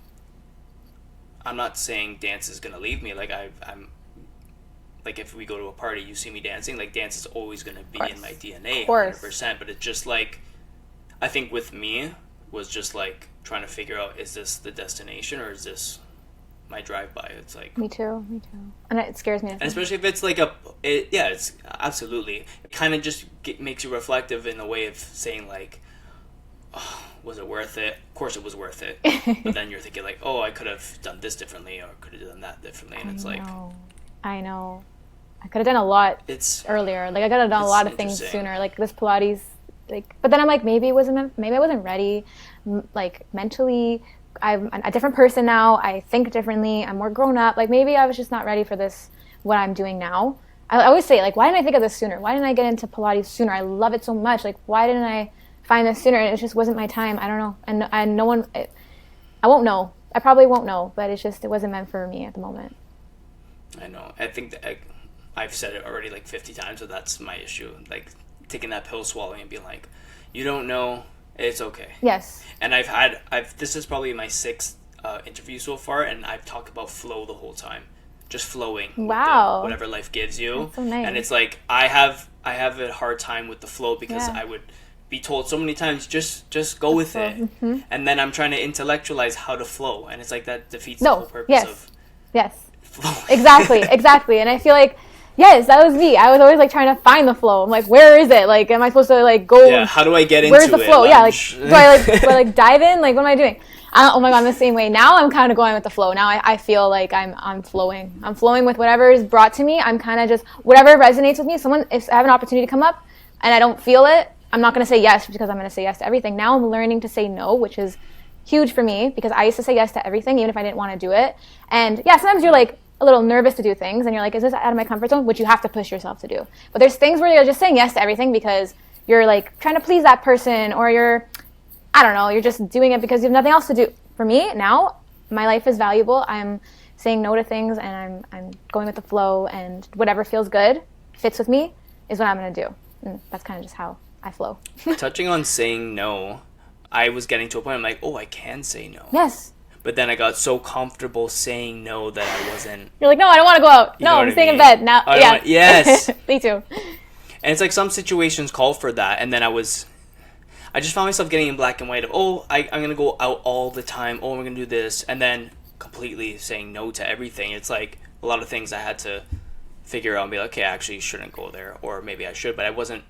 I'm not saying dance is gonna leave me. Like I'm like if we go to a party, you see me dancing. Like dance is always gonna be in my DNA, 100%. But it's just like I think with me. Was just like trying to figure out is this the destination or is this my drive-by? It's like me too and it scares me and especially if it's like it's absolutely it kind of just makes you reflective in a way of saying like oh, was it worth it? Of course it was worth it. But then you're thinking like oh I could have done this differently or could have done that differently, and it's like I know I could have done a lot earlier. Like I could have done a lot of things sooner, like this Pilates. Like, but then I'm like, maybe I wasn't ready, like mentally. I'm a different person now. I think differently. I'm more grown up. Like maybe I was just not ready for this. What I'm doing now. I always say like, why didn't I think of this sooner? Why didn't I get into Pilates sooner? I love it so much. Like, why didn't I find this sooner? And it just wasn't my time. I don't know. And no one. I won't know. I probably won't know. But it's just it wasn't meant for me at the moment. I know. I think that I've said it already like 50 times, but that's my issue. Like. Taking that pill, swallowing, and being like, you don't know, it's okay. Yes. And this is probably my 6th interview so far, and I've talked about flow the whole time, just flowing. Wow. With whatever life gives you. That's so nice. And it's like I have a hard time with the flow because I would be told so many times just go with it, and then I'm trying to intellectualize how to flow, and it's like that defeats the whole purpose of. Yes. Flowing. Exactly, and I feel like. Yes, that was me. I was always like trying to find the flow. I'm like, where is it? Like, am I supposed to like go? Yeah. How do I get into it? Where's the flow? Yeah. Like, do I like dive in? Like, what am I doing? Oh my god, I'm the same way. Now I'm kind of going with the flow. Now I feel like I'm flowing. I'm flowing with whatever is brought to me. I'm kind of just whatever resonates with me. If I have an opportunity to come up and I don't feel it, I'm not going to say yes because I'm going to say yes to everything. Now I'm learning to say no, which is huge for me because I used to say yes to everything even if I didn't want to do it. And yeah, sometimes you're like. A little nervous to do things and you're like, is this out of my comfort zone? Which you have to push yourself to do. But there's things where you're just saying yes to everything because you're like trying to please that person or you're just doing it because you have nothing else to do. For me now, my life is valuable. I'm saying no to things and I'm going with the flow and whatever feels good, fits with me is what I'm going to do. And that's kind of just how I flow. Touching on saying no, I was getting to a point I'm like, oh, I can say no. Yes. But then I got so comfortable saying no that I wasn't. You're like, no, I don't want to go out. No, I'm staying in bed now. Yeah. Yes. Me too. And it's like some situations call for that, and then I just found myself getting in black and white of, oh, I'm gonna go out all the time. Oh, we're gonna do this, and then completely saying no to everything. It's like a lot of things I had to figure out and be like, okay, I actually shouldn't go there, or maybe I should, but I wasn't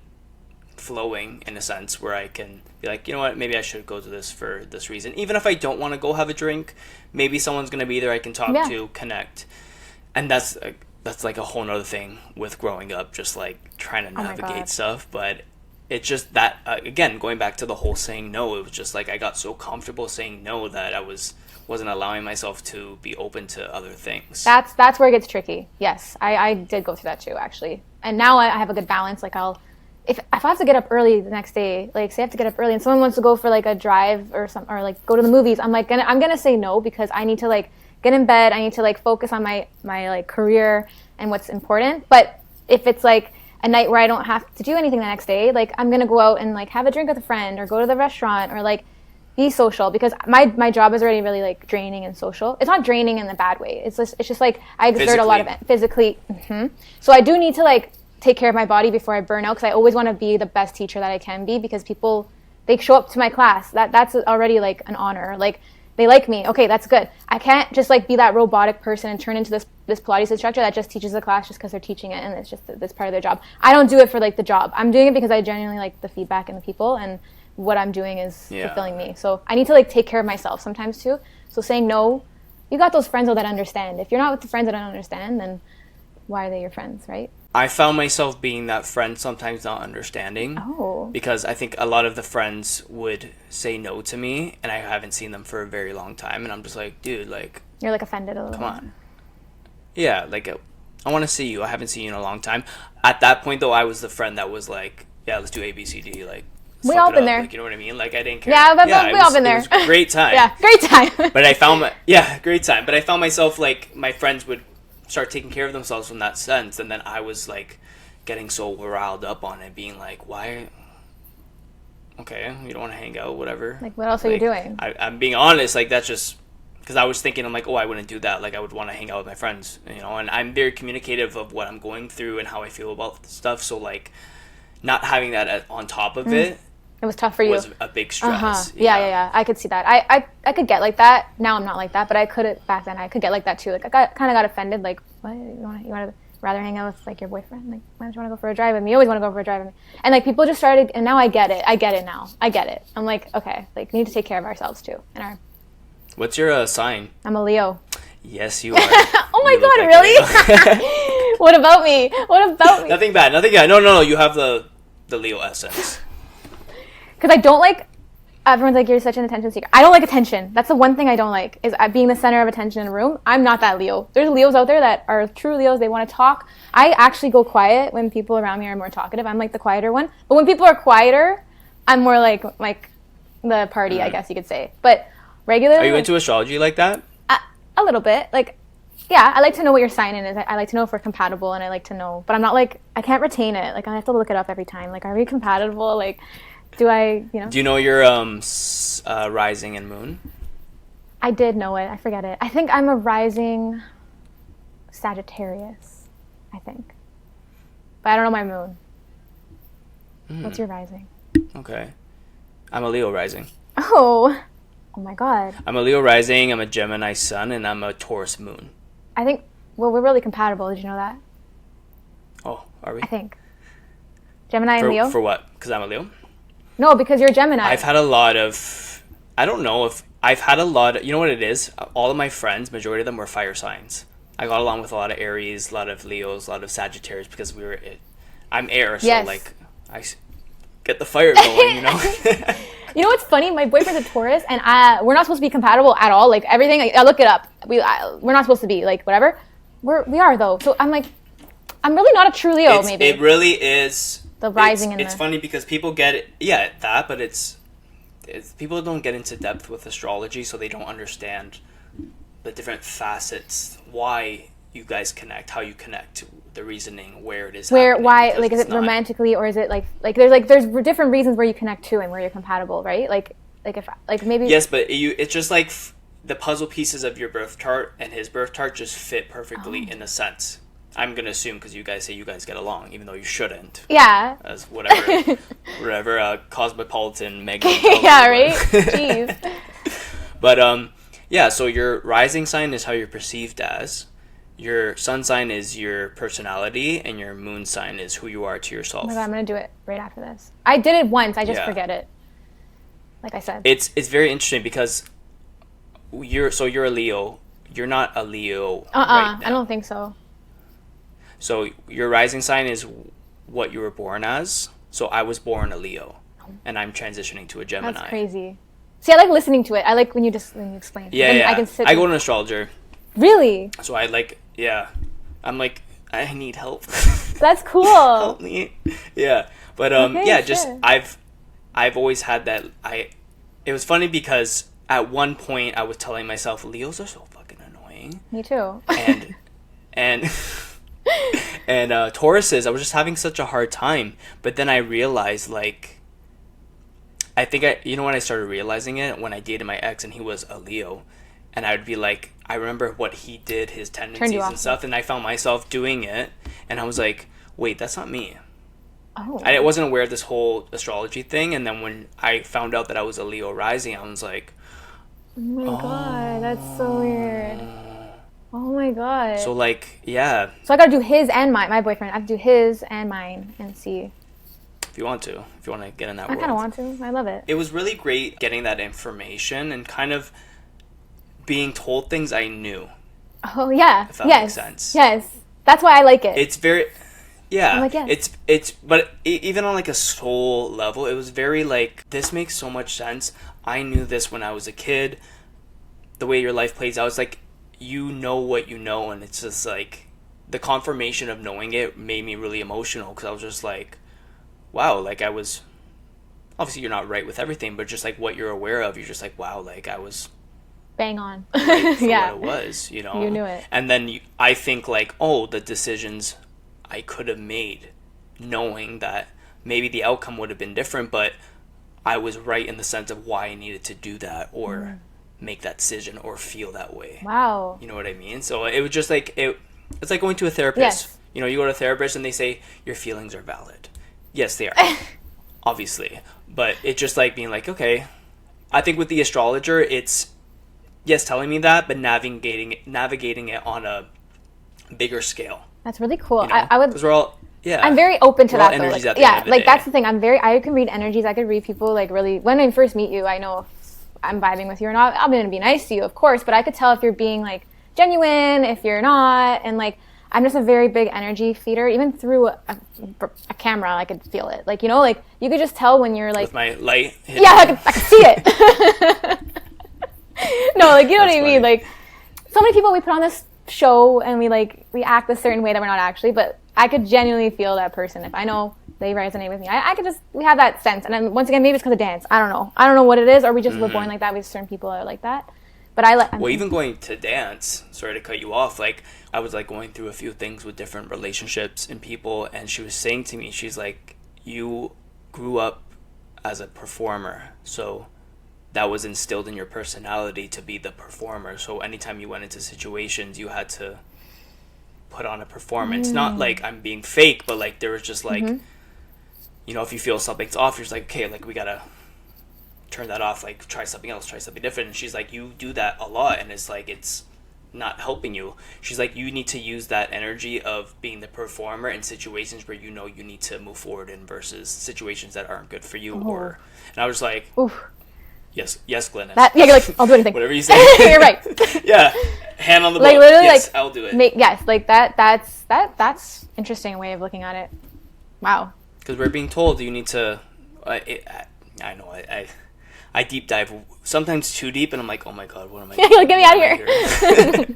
flowing in a sense where I can be like, you know what, maybe I should go to this for this reason. Even if I don't want to go have a drink, maybe someone's going to be there I can talk to, connect. And that's like a whole nother thing with growing up, just like trying to navigate stuff. But it's just that again, going back to the whole saying no, it was just like I got so comfortable saying no that I wasn't allowing myself to be open to other things. That's where it gets tricky. Yes, I did go through that too, actually. And now I have a good balance. Like if I have to get up early the next day, like say I have to get up early and someone wants to go for like a drive or like go to the movies, I'm gonna say no, because I need to like get in bed. I need to like focus on my like career and what's important. But if it's like a night where I don't have to do anything the next day, like I'm gonna go out and like have a drink with a friend or go to the restaurant or like be social, because my job is already really like draining and social. It's not draining in the bad way. It's just like I exert a lot of it physically. So I do need to like take care of my body before I burn out, because I always want to be the best teacher that I can be, because people, they show up to my class. That's already like an honor. Like they like me. Okay, that's good. I can't just like be that robotic person and turn into this Pilates instructor that just teaches the class just because they're teaching it and it's just this part of their job. I don't do it for like the job. I'm doing it because I genuinely like the feedback and the people, and what I'm doing is fulfilling me. So I need to like take care of myself sometimes too. So saying no, you got those friends that understand. If you're not with the friends that don't understand, then why are they your friends, right? I found myself being that friend sometimes not understanding. Oh. Because I think a lot of the friends would say no to me, and I haven't seen them for a very long time, and I'm just like, dude, like... You're like offended a little Come on. Yeah, like, I want to see you. I haven't seen you in a long time. At that point, though, I was the friend that was like, yeah, let's do A, B, C, D, like... We all been there. Like, you know what I mean? Like, I didn't care. Yeah, but we all been there. It was a great time. Yeah, great time. But I found great time. But I found myself, like, my friends would start taking care of themselves from that sense, and then I was, like, getting so riled up on it, being like, why? Okay, you don't want to hang out, whatever. Like, what else are you doing? I'm being honest, like, that's just... Because I was thinking, I'm like, oh, I wouldn't do that. Like, I would want to hang out with my friends, you know? And I'm very communicative of what I'm going through and how I feel about stuff, so, like, not having that on top of it... It was tough for you. Was a big stress. Yeah. I could see that. I could get like that. Now I'm not like that, but I could back then. I could get like that too. Like I kind of got offended. Like, what, you want to rather hang out with like your boyfriend? Like, why don't you want to go for a drive with me? You always want to go for a drive with me. And like people just started, and now I get it. I get it now. I get it. I'm like, okay, like we need to take care of ourselves too. What's your sign? I'm a Leo. Yes, you are. Oh my God, really? What about me? Nothing bad. No. You have the Leo essence. Because I don't like, everyone's like, you're such an attention seeker. I don't like attention. That's the one thing I don't like, is being the center of attention in a room. I'm not that Leo. There's Leos out there that are true Leos. They want to talk. I actually go quiet when people around me are more talkative. I'm like the quieter one. But when people are quieter, I'm more like the party, I guess you could say. But regularly... Are you into astrology like that? A little bit. Like, yeah, I like to know what your sign is. I like to know if we're compatible, and I like to know. But I'm not like, I can't retain it. Like, I have to look it up every time. Like, are we compatible? Like... Do you know your rising and moon? I did know it. I forget it. I think I'm a rising Sagittarius, I think. But I don't know my moon. What's your rising? Okay. I'm a Leo rising. Oh my God. I'm a Leo rising, I'm a Gemini sun, and I'm a Taurus moon. I think, well, we're really compatible. Did you know that? Oh, are we? I think. Gemini and Leo? For what? Because I'm a Leo? No, because you're a Gemini. I've had a lot of... I don't know if... I've had a lot of... You know what it is? All of my friends, majority of them were fire signs. I got along with a lot of Aries, a lot of Leos, a lot of Sagittarius, because I'm air, so like... I get the fire going, you know? You know what's funny? My boyfriend's a Taurus, and we're not supposed to be compatible at all. Like, everything... I look it up. We're not supposed to be, like, whatever. We are, though. So I'm like... I'm really not a true Leo, maybe. It really is... The rising it's funny because people get it, but it's people don't get into depth with astrology, so they don't understand the different facets, why you guys connect, how you connect, the reasoning, where it is, why, like, is it romantically, or is it like there's different reasons where you connect to and where you're compatible, right? Like if maybe yes, but it's just like the puzzle pieces of your birth chart and his birth chart just fit perfectly in a sense. I'm gonna assume because you guys say you guys get along, even though you shouldn't. Yeah. As whatever cosmopolitan magazine. Yeah, right. Jeez. But yeah. So your rising sign is how you're perceived as. Your sun sign is your personality, and your moon sign is who you are to yourself. Oh my God, I'm gonna do it right after this. I did it once. I just forget it. Like I said. It's very interesting because you're a Leo. You're not a Leo. Right now. I don't think so. So your rising sign is what you were born as, So I was born a Leo, and I'm transitioning to a Gemini. That's crazy. See, I like listening to it. I like when you explain. Yeah. I can sit. I go to an astrologer. Really? So I'm like, I need help. That's cool. Help me. Yeah. But Okay, just sure. I've always had that. It was funny because at one point I was telling myself, Leos are so fucking annoying. Me too. And and Tauruses, I was just having such a hard time. But then I realized, like, when I started realizing it, when I dated my ex and he was a Leo, and I would be like, I remember what he did, his tendencies and stuff, and I found myself doing it, and I was like, wait, that's not me. Oh. I wasn't aware of this whole astrology thing, and then when I found out that I was a Leo rising, I was like, Oh my god, that's so weird. Oh my god. so like, yeah, So I gotta do his and mine. My boyfriend. I have to do his and mine and see. if you want to get in that I world. kind of want to. I love it. It was really great getting that information and kind of being told things I knew. Oh yeah. If that Yes. makes sense. Yes. That's why I like it. It's very, yeah. I'm like, yes. But even on like a soul level, it was very like, this makes so much sense. I knew this when I was a kid. The way your life plays out, it's like, you know what you know, and it's just like, the confirmation of knowing it made me really emotional, because I was just like, wow, like I was, obviously you're not right with everything, but just like what you're aware of, you're just like, wow, like I was Bang on. right for Yeah. what it was, you know? You knew it. And then I think like, oh, the decisions I could have made, knowing that maybe the outcome would have been different, but I was right in the sense of why I needed to do that, or make that decision, or feel that way. Wow. You know what I mean? So it was just like, it's like going to a therapist. Yes. You know, you go to a therapist and they say, your feelings are valid. Yes, they are. Obviously. But it's just like being like, okay. I think with the astrologer, it's, yes, telling me that, but navigating it on a bigger scale. That's really cool. You know? I would. Because we're all, yeah. I'm very open to We're all that though. energies Like, at the end yeah, of the like day. that's the thing. I can read energies. I could read people like really. When I first meet you, I know if I'm vibing with you or not. I'm gonna be nice to you, of course, but I could tell if you're being like genuine, if you're not, and like I'm just a very big energy feeder. Even through a camera, I could feel it. Like, you know, like you could just tell when you're like. With my light hitting. Yeah, I could see it. No, like, you know That's what I mean? funny. Like, so many people we put on this show and we act a certain way that we're not actually, but I could genuinely feel that person. If I know they resonate with me, I could just, we have that sense. And then once again, maybe it's because of dance. I don't know what it is, or we just were born like that. We certain people are like that. But Well, even going to dance, sorry to cut you off, like, I was, like, going through a few things with different relationships and people, and she was saying to me, she's like, you grew up as a performer, so that was instilled in your personality to be the performer, so anytime you went into situations, you had to put on a performance. Not like I'm being fake, but, like, there was just, like, you know, if you feel something's off, you're just like, okay, like, we gotta turn that off, like, try something else, try something different. And she's like, you do that a lot, and it's like, it's not helping you. She's like, you need to use that energy of being the performer in situations where you know you need to move forward in, versus situations that aren't good for you. Or, and I was like, oof. yes, Glennis. Yeah, you're like, I'll do anything. Whatever you say. You're right. Yeah, hand on the Like, book. literally, Yes, like, I'll do it. Yes, like that's interesting way of looking at it. Wow. Because we're being told you need to. I know. I deep dive sometimes too deep, and I'm like, oh my god, what am I doing? Like, get me out of here.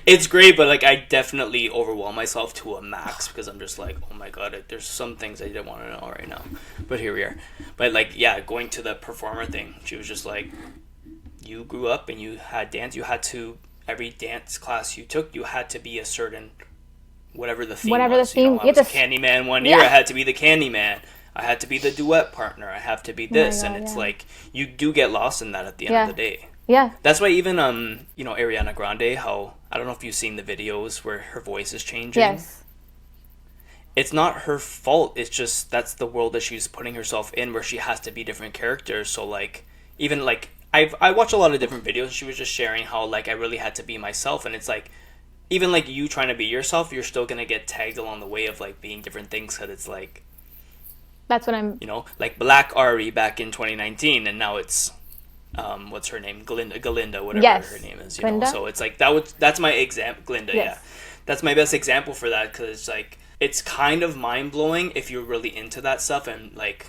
It's great, but like I definitely overwhelm myself to a max, because I'm just like, oh my god, there's some things I didn't want to know right now, but here we are. But like, yeah, going to the performer thing, she was just like, you grew up and you had dance, you had to, every dance class you took, you had to be a certain, whatever the theme Whatever was. the theme, you know, I was a Candyman one year, I had to be the Candyman. I had to be the duet partner. I have to be this. God, and it's yeah. like, you do get lost in that at the end of the day. Yeah. That's why even, you know, Ariana Grande, how, I don't know if you've seen the videos where her voice is changing. Yes. It's not her fault. It's just, that's the world that she's putting herself in, where she has to be different characters. So, like, even, like, I watch a lot of different videos. She was just sharing how, like, I really had to be myself. And it's like, even, like, you trying to be yourself, you're still going to get tagged along the way of, like, being different things. Because it's like, That's what I'm. you know, like Black Ari back in 2019, and now it's what's her name, Galinda, whatever Yes. her name is, you Glinda? know. So it's like that's my example, Glinda. Yes. Yeah, that's my best example for that, because it's like it's kind of mind-blowing if you're really into that stuff, and like,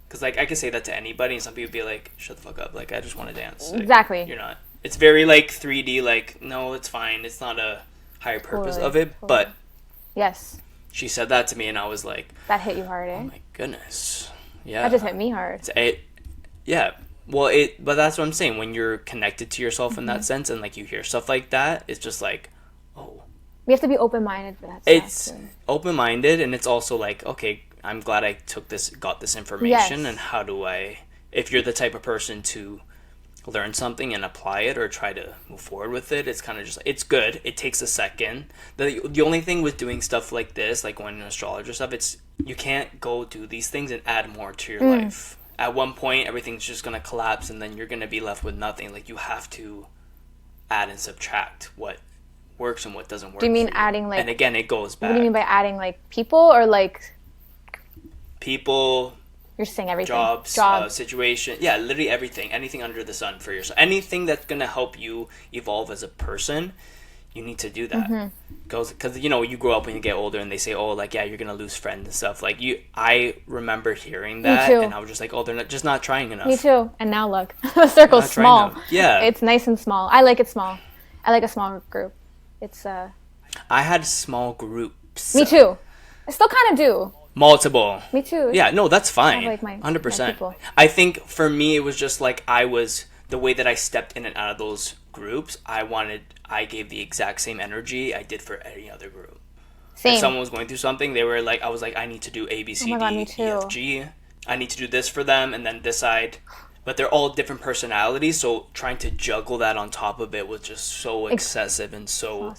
because like I could say that to anybody and some people be like, shut the fuck up, like I just want to dance. Like, Exactly. you're not. It's very like 3D, like, no, it's fine, it's not a higher purpose of it. But yes, she said that to me and I was like, that hit you hard, eh? oh my goodness. Yeah, that just hit me hard. Yeah, well, but that's what I'm saying, when you're connected to yourself in that sense and like you hear stuff like that, it's just like, oh, we have to be open-minded for that stuff. It's open-minded, and it's also like, okay, I'm glad I got this information, and how do I, if you're the type of person to learn something and apply it or try to move forward with it, it's kind of just, it's good. It takes a second. The only thing with doing stuff like this, like going to astrologer stuff, it's, you can't go do these things and add more to your life. At one point, everything's just going to collapse, and then you're going to be left with nothing. Like, you have to add and subtract what works and what doesn't work. Do you mean adding, like... And again, it goes back. What do you mean by adding, like, people or, like... People... You're saying everything. Jobs. Situation. Yeah, literally everything. Anything under the sun for yourself. Anything that's going to help you evolve as a person, you need to do that. Because, you know, you grow up when you get older and they say, oh, like, yeah, you're going to lose friends and stuff. Like, I remember hearing that, and I was just like, oh, they're just not trying enough. Me too. And now look, the circle's small. Yeah. It's nice and small. I like it small. I like a small group. It's, I had small groups. Me too. I still kind of do. Multiple. Me too. Yeah, no, that's fine. Like my 100%. I think for me, it was just like the way that I stepped in and out of those groups, I gave the exact same energy I did for any other group. Same. If someone was going through something, I was like, I need to do A, B, C, D, God, E, F, G. I need to do this for them, and then decide. But they're all different personalities, so trying to juggle that on top of it was just so excessive and so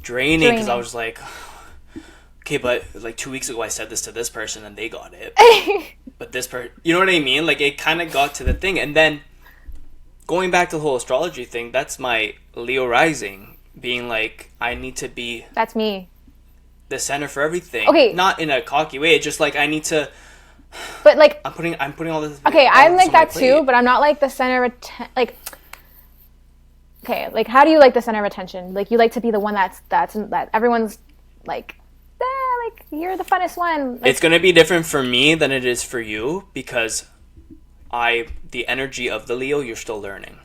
draining, because I was like, okay, but like 2 weeks ago I said this to this person and they got it. But this person, you know what I mean? Like, it kind of got to the thing. And then going back to the whole astrology thing, that's my Leo rising, being like, I need to be... That's me. The center for everything. Okay. Not in a cocky way, it's just like I need to... But like... I'm putting all this... Okay, I'm like that too, but I'm not like the center of... like... Okay, like, how do you like the center of attention? Like, you like to be the one that everyone's like... like, you're the funnest one. Like, it's going to be different for me than it is for you, because the energy of the Leo, you're still learning.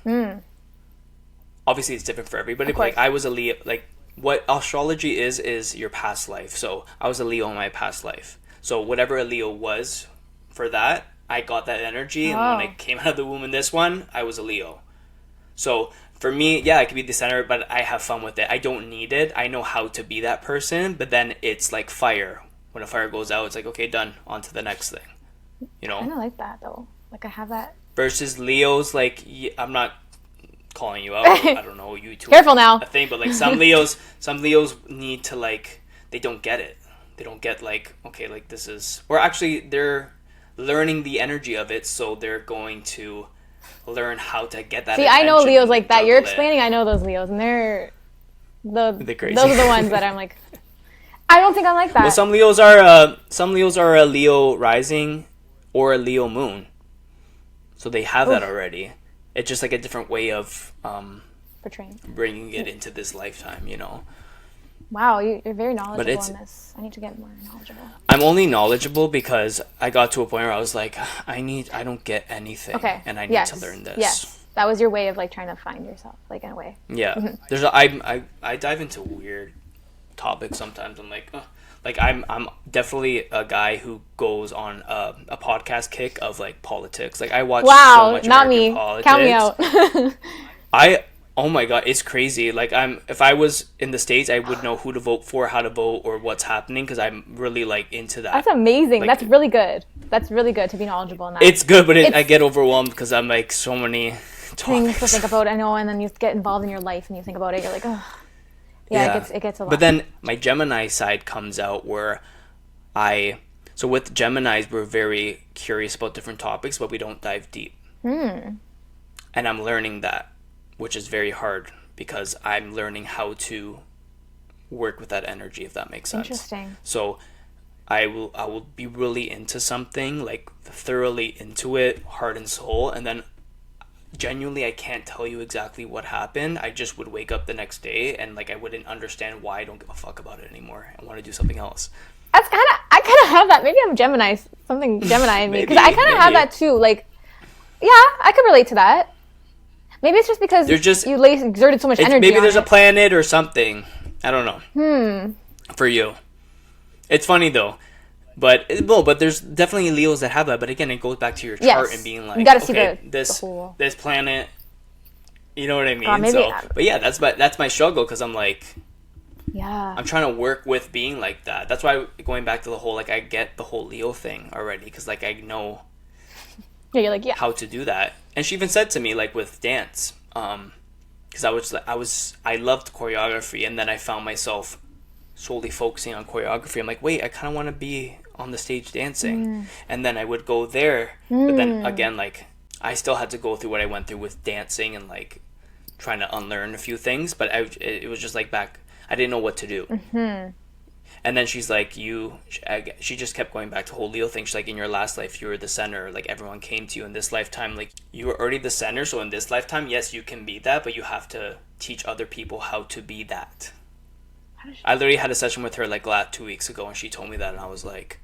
Obviously, it's different for everybody, but like, I was a Leo, like, what astrology is your past life. So I was a Leo in my past life. So whatever a Leo was for that, I got that energy. And when I came out of the womb in this one, I was a Leo. So for me, yeah, I could be the center, but I have fun with it. I don't need it. I know how to be that person, but then it's like fire. When a fire goes out, it's like, okay, done. On to the next thing. You know? I don't like that, though. Like, I have that. Versus Leos, like, I'm not calling you out. I don't know, you two. Careful now. A thing, but like some Leos need to, like, they don't get it. They don't get, like, okay, like, this is... Or actually, they're learning the energy of it, so they're going to... learn how to get that. See, I know Leos like that. You're explaining. I know those Leos, and they're crazy. Those are the ones that I'm like. I don't think I'm like that. Well, some Leos are a Leo rising or a Leo moon, so they have that already. It's just like a different way of portraying, bringing it into this lifetime. You know. Wow, you're very knowledgeable on this. I need to get more knowledgeable. I'm only knowledgeable because I got to a point where I was like, I don't get anything, and I need to learn this. Yes, that was your way of like trying to find yourself, like in a way. Yeah, I dive into weird topics sometimes. I'm like, like I'm definitely a guy who goes on a podcast kick of like politics. Like, I watch so much American politics. Count me out. Oh my god, it's crazy. Like, if I was in the States, I would know who to vote for, how to vote, or what's happening, because I'm really like into that. That's amazing. Like, that's really good. That's really good to be knowledgeable in that. It's good, but I get overwhelmed because I'm like so many things to think about. I know, and then you get involved in your life and you think about it. You're like, oh, yeah. It gets a lot. But then my Gemini side comes out where so with Geminis, we're very curious about different topics, but we don't dive deep. And I'm learning that, which is very hard because I'm learning how to work with that energy, if that makes sense. Interesting. So I will be really into something, like thoroughly into it, heart and soul, and then genuinely, I can't tell you exactly what happened. I just would wake up the next day and like I wouldn't understand why I don't give a fuck about it anymore. I want to do something else. I kind of have that. Maybe I'm Gemini, something Gemini in me, because I kind of have that too. Like, yeah, I could relate to that. Maybe it's just because you exerted so much energy. Maybe there's a planet or something. I don't know. For you, it's funny though. But there's definitely Leos that have that. But again, it goes back to your chart and being like, you gotta see this planet. You know what I mean? But yeah, that's my struggle, because I'm like, I'm trying to work with being like that. That's why going back to the whole, like, I get the whole Leo thing already, because like I know you're like, how to do that. And she even said to me, like, with dance, because I loved choreography, and then I found myself solely focusing on choreography. I'm like, wait, I kind of want to be on the stage dancing. And then I would go there, but then again, like, I still had to go through what I went through with dancing and like trying to unlearn a few things, but it was just like I didn't know what to do. And then she's like, she just kept going back to the whole Leo thing. She's like, in your last life, you were the center. Like, everyone came to you. In this lifetime, like, you were already the center. So in this lifetime, yes, you can be that, but you have to teach other people how to be that. I literally had a session with her like 2 weeks ago, and she told me that, and I was like,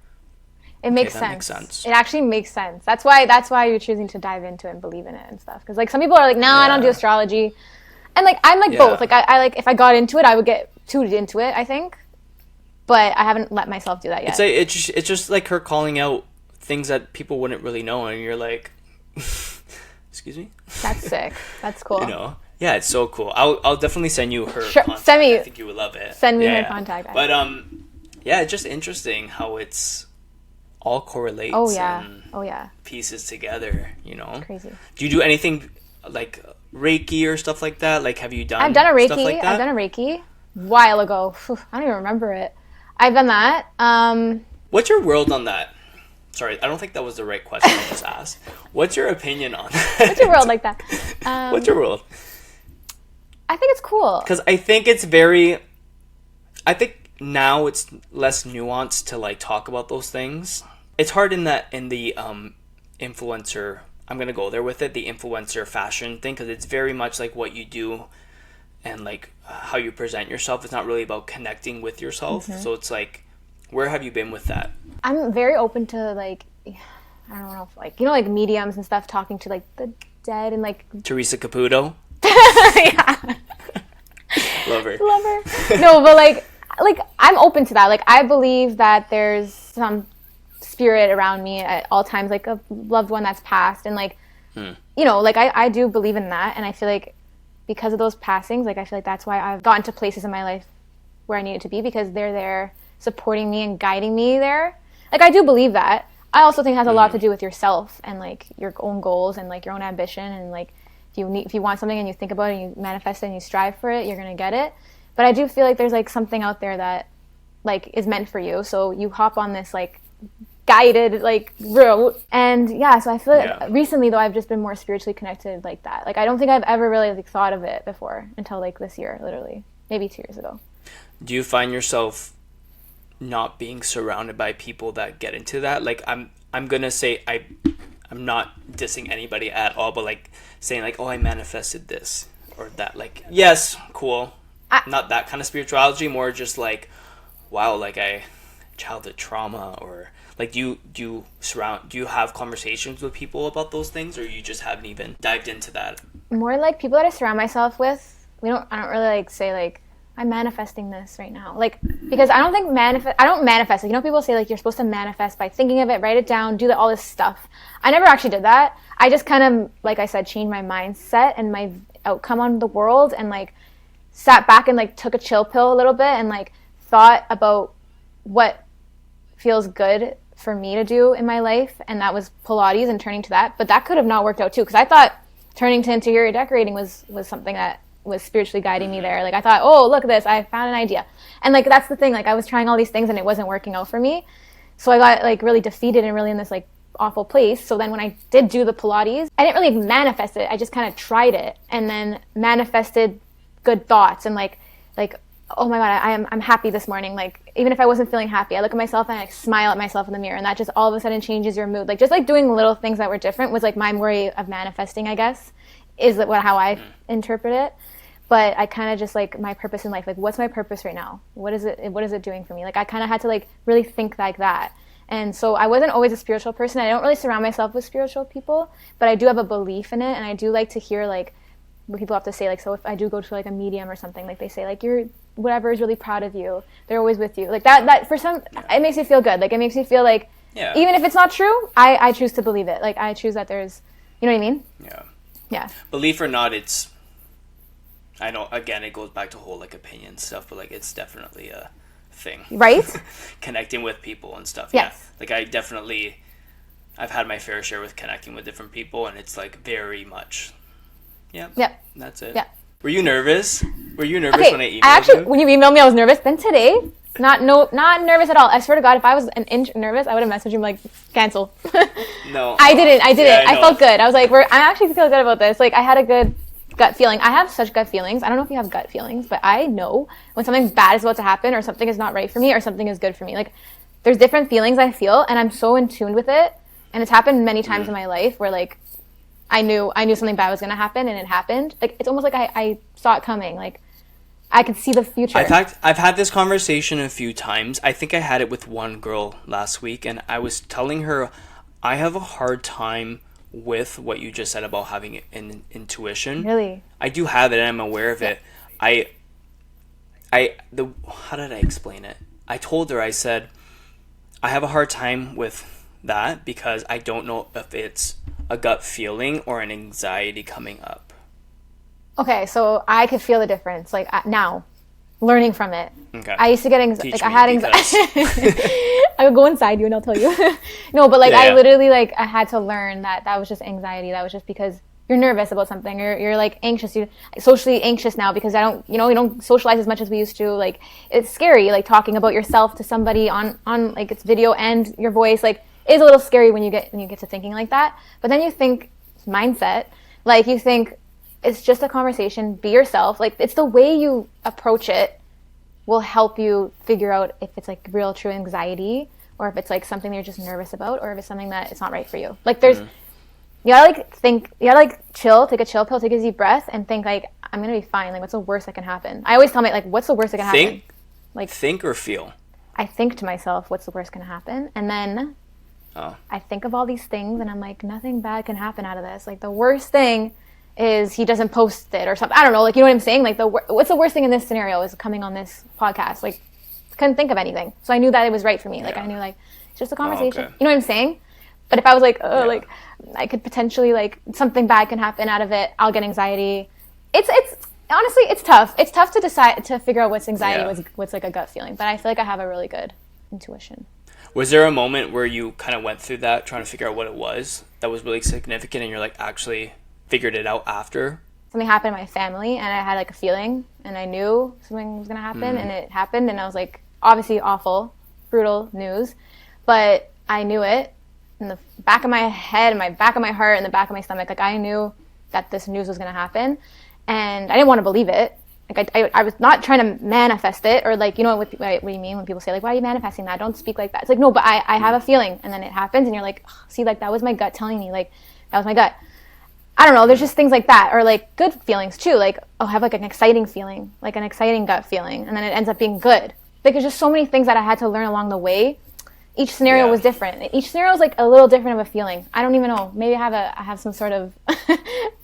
it makes sense. It actually makes sense. That's why you're choosing to dive into it and believe in it and stuff. Because like some people are like, no, I don't do astrology, and like I'm like both. Like I like, if I got into it, I would get tuned into it, I think. But I haven't let myself do that yet. It's just like her calling out things that people wouldn't really know, and you're like, excuse me? That's sick. That's cool. You know? Yeah, it's so cool. I'll definitely send you her contact. Send me. I think you would love it. Send me her contact. But yeah, it's just interesting how it's all correlates. And pieces together, you know? Crazy. Do you do anything like Reiki or stuff like that? Like, have you done I've done a Reiki. Stuff like that? I've done a Reiki a while ago. I don't even remember it. I've done that. What's your world on that? Sorry, I don't think that was the right question I just asked. What's your opinion on that? What's your world like that? What's your world? I think it's cool. Because I think now it's less nuanced to like talk about those things. It's hard in the influencer, I'm going to go there with it, the influencer fashion thing, because it's very much like what you do and like how you present yourself. It's not really about connecting with yourself. So it's like, where have you been with that? I'm very open to like, I don't know if like, you know, like mediums and stuff, talking to like the dead and like Teresa Caputo. Yeah. Love her. No, but like I'm open to that. Like, I believe that there's some spirit around me at all times, like a loved one that's passed, and like you know, like I do believe in that, and I feel like because of those passings, like I feel like that's why I've gotten to places in my life where I needed to be, because they're there supporting me and guiding me there. Like, I do believe that. I also think it has a lot to do with yourself and like your own goals and like your own ambition, and like if you want something and you think about it and you manifest it and you strive for it, you're gonna get it. But I do feel like there's like something out there that like is meant for you, so you hop on this like guided like route. And yeah, so I feel like recently though, I've just been more spiritually connected like that. Like, I don't think I've ever really like thought of it before until like this year, literally, maybe 2 years ago. Do you find yourself not being surrounded by people that get into that? Like, I'm gonna say I'm not dissing anybody at all, but like saying like, oh, I manifested this or that. Like, yes, cool. Not that kind of spirituality, more just like, wow, like I childhood trauma, or like do you have conversations with people about those things, or you just haven't even dived into that? More like people that I surround myself with. I don't really like say like I'm manifesting this right now, like, because I don't manifest. Like, you know, people say like you're supposed to manifest by thinking of it, write it down, do all this stuff. I never actually did that. I just kind of, like I said, changed my mindset and my outcome on the world, and like sat back and like took a chill pill a little bit and like thought about what feels good for me to do in my life, and that was Pilates and turning to that. But that could have not worked out too, because I thought turning to interior decorating was something that was spiritually guiding me there. Like, I thought, oh, look at this, I found an idea. And like, that's the thing, like I was trying all these things and it wasn't working out for me, so I got like really defeated and really in this like awful place. So then when I did do the Pilates, I didn't really manifest it, I just kind of tried it, and then manifested good thoughts and like oh my god, I'm happy this morning. Like, even if I wasn't feeling happy, I look at myself and I like, smile at myself in the mirror, and that just all of a sudden changes your mood. Like, just like doing little things that were different was like my way of manifesting, I guess, is how I interpret it. But I kind of just like my purpose in life. Like, what's my purpose right now? What is it doing for me? Like, I kind of had to like really think like that. And so I wasn't always a spiritual person. I don't really surround myself with spiritual people, but I do have a belief in it. And I do like to hear like what people have to say. Like, so if I do go to like a medium or something, like they say like, you're whatever is really proud of you. They're always with you. Like that for some, it makes me feel good. Like, it makes me feel like, even if it's not true, I choose to believe it. Like, I choose that there's, you know what I mean? Yeah. Yeah. Belief or not, it's, I know, again, it goes back to whole like opinion stuff, but like it's definitely a thing. Right? Connecting with people and stuff. Yes. Yeah. Like I've had my fair share with connecting with different people, and it's like very much, Yep. That's it. Yeah. Were you nervous? When I emailed you? When you emailed me, I was nervous. Then today, not nervous at all. I swear to God, if I was an inch nervous, I would have messaged him like, cancel. No. I didn't. Yeah, I felt good. I was like, I actually feel good about this. Like, I had a good gut feeling. I have such gut feelings. I don't know if you have gut feelings, but I know when something bad is about to happen or something is not right for me or something is good for me. Like, there's different feelings I feel, and I'm so in tune with it. And it's happened many times in my life where like I knew something bad was going to happen, and it happened. Like, it's almost like I saw it coming. Like, I could see the future. I've had this conversation a few times. I think I had it with one girl last week, and I was telling her I have a hard time with what you just said about having an intuition. Really? I do have it, and I'm aware of it. How did I explain it? I told her, I said, I have a hard time with that because I don't know if it's a gut feeling or an anxiety coming up. Okay, so I could feel the difference. Like, now, learning from it. Okay. I used to get anxiety. Like, I had anxiety. I would go inside you and I'll tell you. No, but like, I literally like, I had to learn that was just anxiety. That was just because you're nervous about something. You're like anxious. You're socially anxious now because you don't socialize as much as we used to. Like, it's scary. Like, talking about yourself to somebody on like it's video and your voice. Like, is a little scary when you get to thinking like that. But then you think mindset. Like, you think it's just a conversation. Be yourself. Like, it's the way you approach it will help you figure out if it's like real true anxiety or if it's like something you're just nervous about or if it's something that it's not right for you. Like, there's you gotta like think, you gotta like chill, take a chill pill, take a deep breath and think like, I'm gonna be fine. Like, what's the worst that can happen? I always tell me like, what's the worst that can happen? Like, think or feel? I think to myself, what's the worst gonna happen? And then I think of all these things and I'm like, nothing bad can happen out of this. Like, the worst thing is he doesn't post it or something. I don't know. Like, you know what I'm saying? Like, what's the worst thing in this scenario is coming on this podcast. Like, couldn't think of anything. So I knew that it was right for me. Like, I knew like, it's just a conversation. Okay. You know what I'm saying? But if I was like, like I could potentially like something bad can happen out of it. I'll get anxiety. It's honestly, it's tough. It's tough to decide to figure out what's anxiety, what's like a gut feeling. But I feel like I have a really good intuition. Was there a moment where you kind of went through that, trying to figure out what it was that was really significant, and you're like actually figured it out after? Something happened in my family, and I had like a feeling, and I knew something was gonna happen, and it happened, and I was like, obviously awful, brutal news, but I knew it in the back of my head, in my back of my heart, in the back of my stomach. Like, I knew that this news was gonna happen, and I didn't want to believe it. Like, I was not trying to manifest it, or like, you know what do you mean when people say like, why are you manifesting that? Don't speak like that. It's like, no, but I have a feeling, and then it happens, and you're like, see, like, that was my gut telling me, like, that was my gut. I don't know, there's just things like that, or like good feelings too, like, I have like an exciting feeling, like an exciting gut feeling, and then it ends up being good. Like, there's just so many things that I had to learn along the way. Each scenario was different. Each scenario is like a little different of a feeling. I don't even know. Maybe I have some sort of,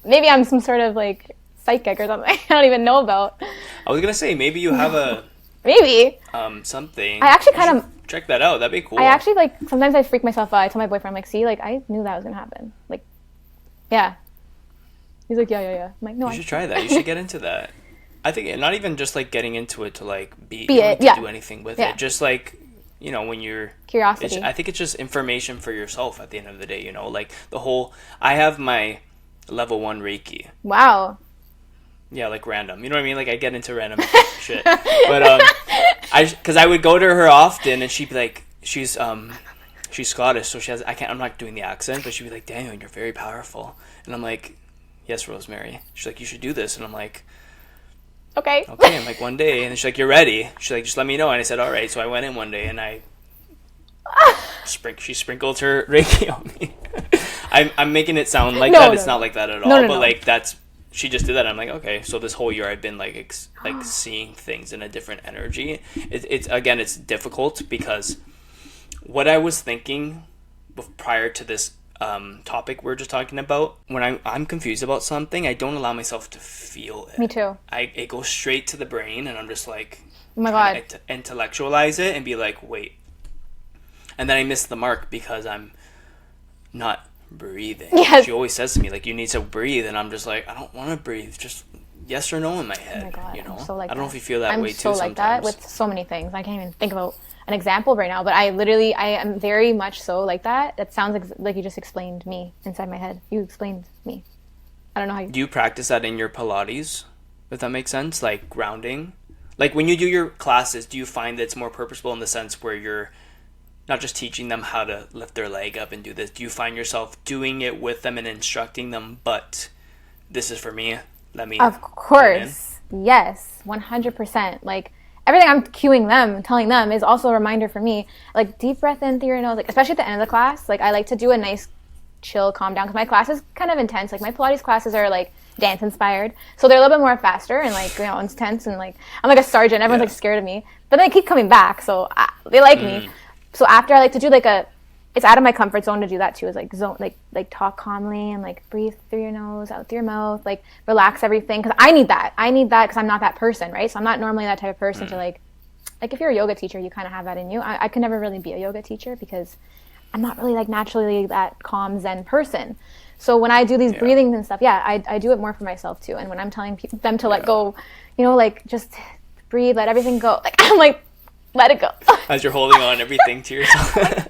maybe I'm some sort of like psychic or something I don't even know about. I was gonna say, maybe you have maybe something. I actually kind of check that out. That'd be cool. I actually like, sometimes I freak myself out. I tell my boyfriend, I'm like, see, like, I knew that was gonna happen. Like, yeah. He's like, yeah. I'm like, no. You should try that. You should get into that. I think not even just like getting into it to like be it, to do anything with it. Just like, you know, when you're curiosity. I think it's just information for yourself at the end of the day. You know, like the whole. I have my level 1 Reiki. Wow. Yeah, like random. You know what I mean? Like, I get into random shit. But because I would go to her often, and she'd be like, she's Scottish, so I'm not doing the accent, but she'd be like, Daniel, you're very powerful, and I'm like, yes, Rosemary. She's like, you should do this, and I'm like, okay. I'm like, one day, and she's like, you're ready. She's like, just let me know, and I said, all right. So I went in one day, and she sprinkled her Reiki on me. I'm making it sound like that. It's not like that at all. But like, that's she just did that. I'm like, okay, so this whole year I've been like like seeing things in a different energy. It's again, it's difficult because what I was thinking prior to this topic we're just talking about, when I'm confused about something, I don't allow myself to feel it. Me too. It goes straight to the brain, and I'm just like, oh my God, to intellectualize it and be like, wait, and then I miss the mark because I'm not breathing. Yes. She always says to me, like, you need to breathe, and I'm just like, I don't want to breathe, just yes or no in my head. Oh my God, you know, I'm so like I don't know that. if you feel that way too. I'm so like that with so many things. I can't even think about an example right now, but I am very much so like that. That sounds like you just explained me inside my head. You explained me. I don't know how you... Do you practice that in your Pilates, if that makes sense? Like grounding? Like when you do your classes, do you find that it's more purposeful in the sense where you're not just teaching them how to lift their leg up and do this? Do you find yourself doing it with them and instructing them, but this is for me, let me... Of course. Yes. 100%. Like, everything I'm cueing them, telling them is also a reminder for me. Like, deep breath in through your nose. Like, especially at the end of the class, like, I like to do a nice, chill, calm down. Because my class is kind of intense. Like, my Pilates classes are, like, dance-inspired. So they're a little bit more faster and, like, you know, intense. And, like, I'm like a sergeant. Everyone's, like, scared of me. But they keep coming back. So they like me. So after, I like to do, like, it's out of my comfort zone to do that too, is like talk calmly and like breathe through your nose, out through your mouth, like relax everything, because I need that because I'm not that person, right? So I'm not normally that type of person to like if you're a yoga teacher, you kind of have that in you. I could never really be a yoga teacher because I'm not really like naturally that calm Zen person. So when I do these breathings and stuff, I do it more for myself too. And when I'm telling them to let go, you know, like just breathe, let everything go, like I'm like, let it go. As you're holding on everything to yourself.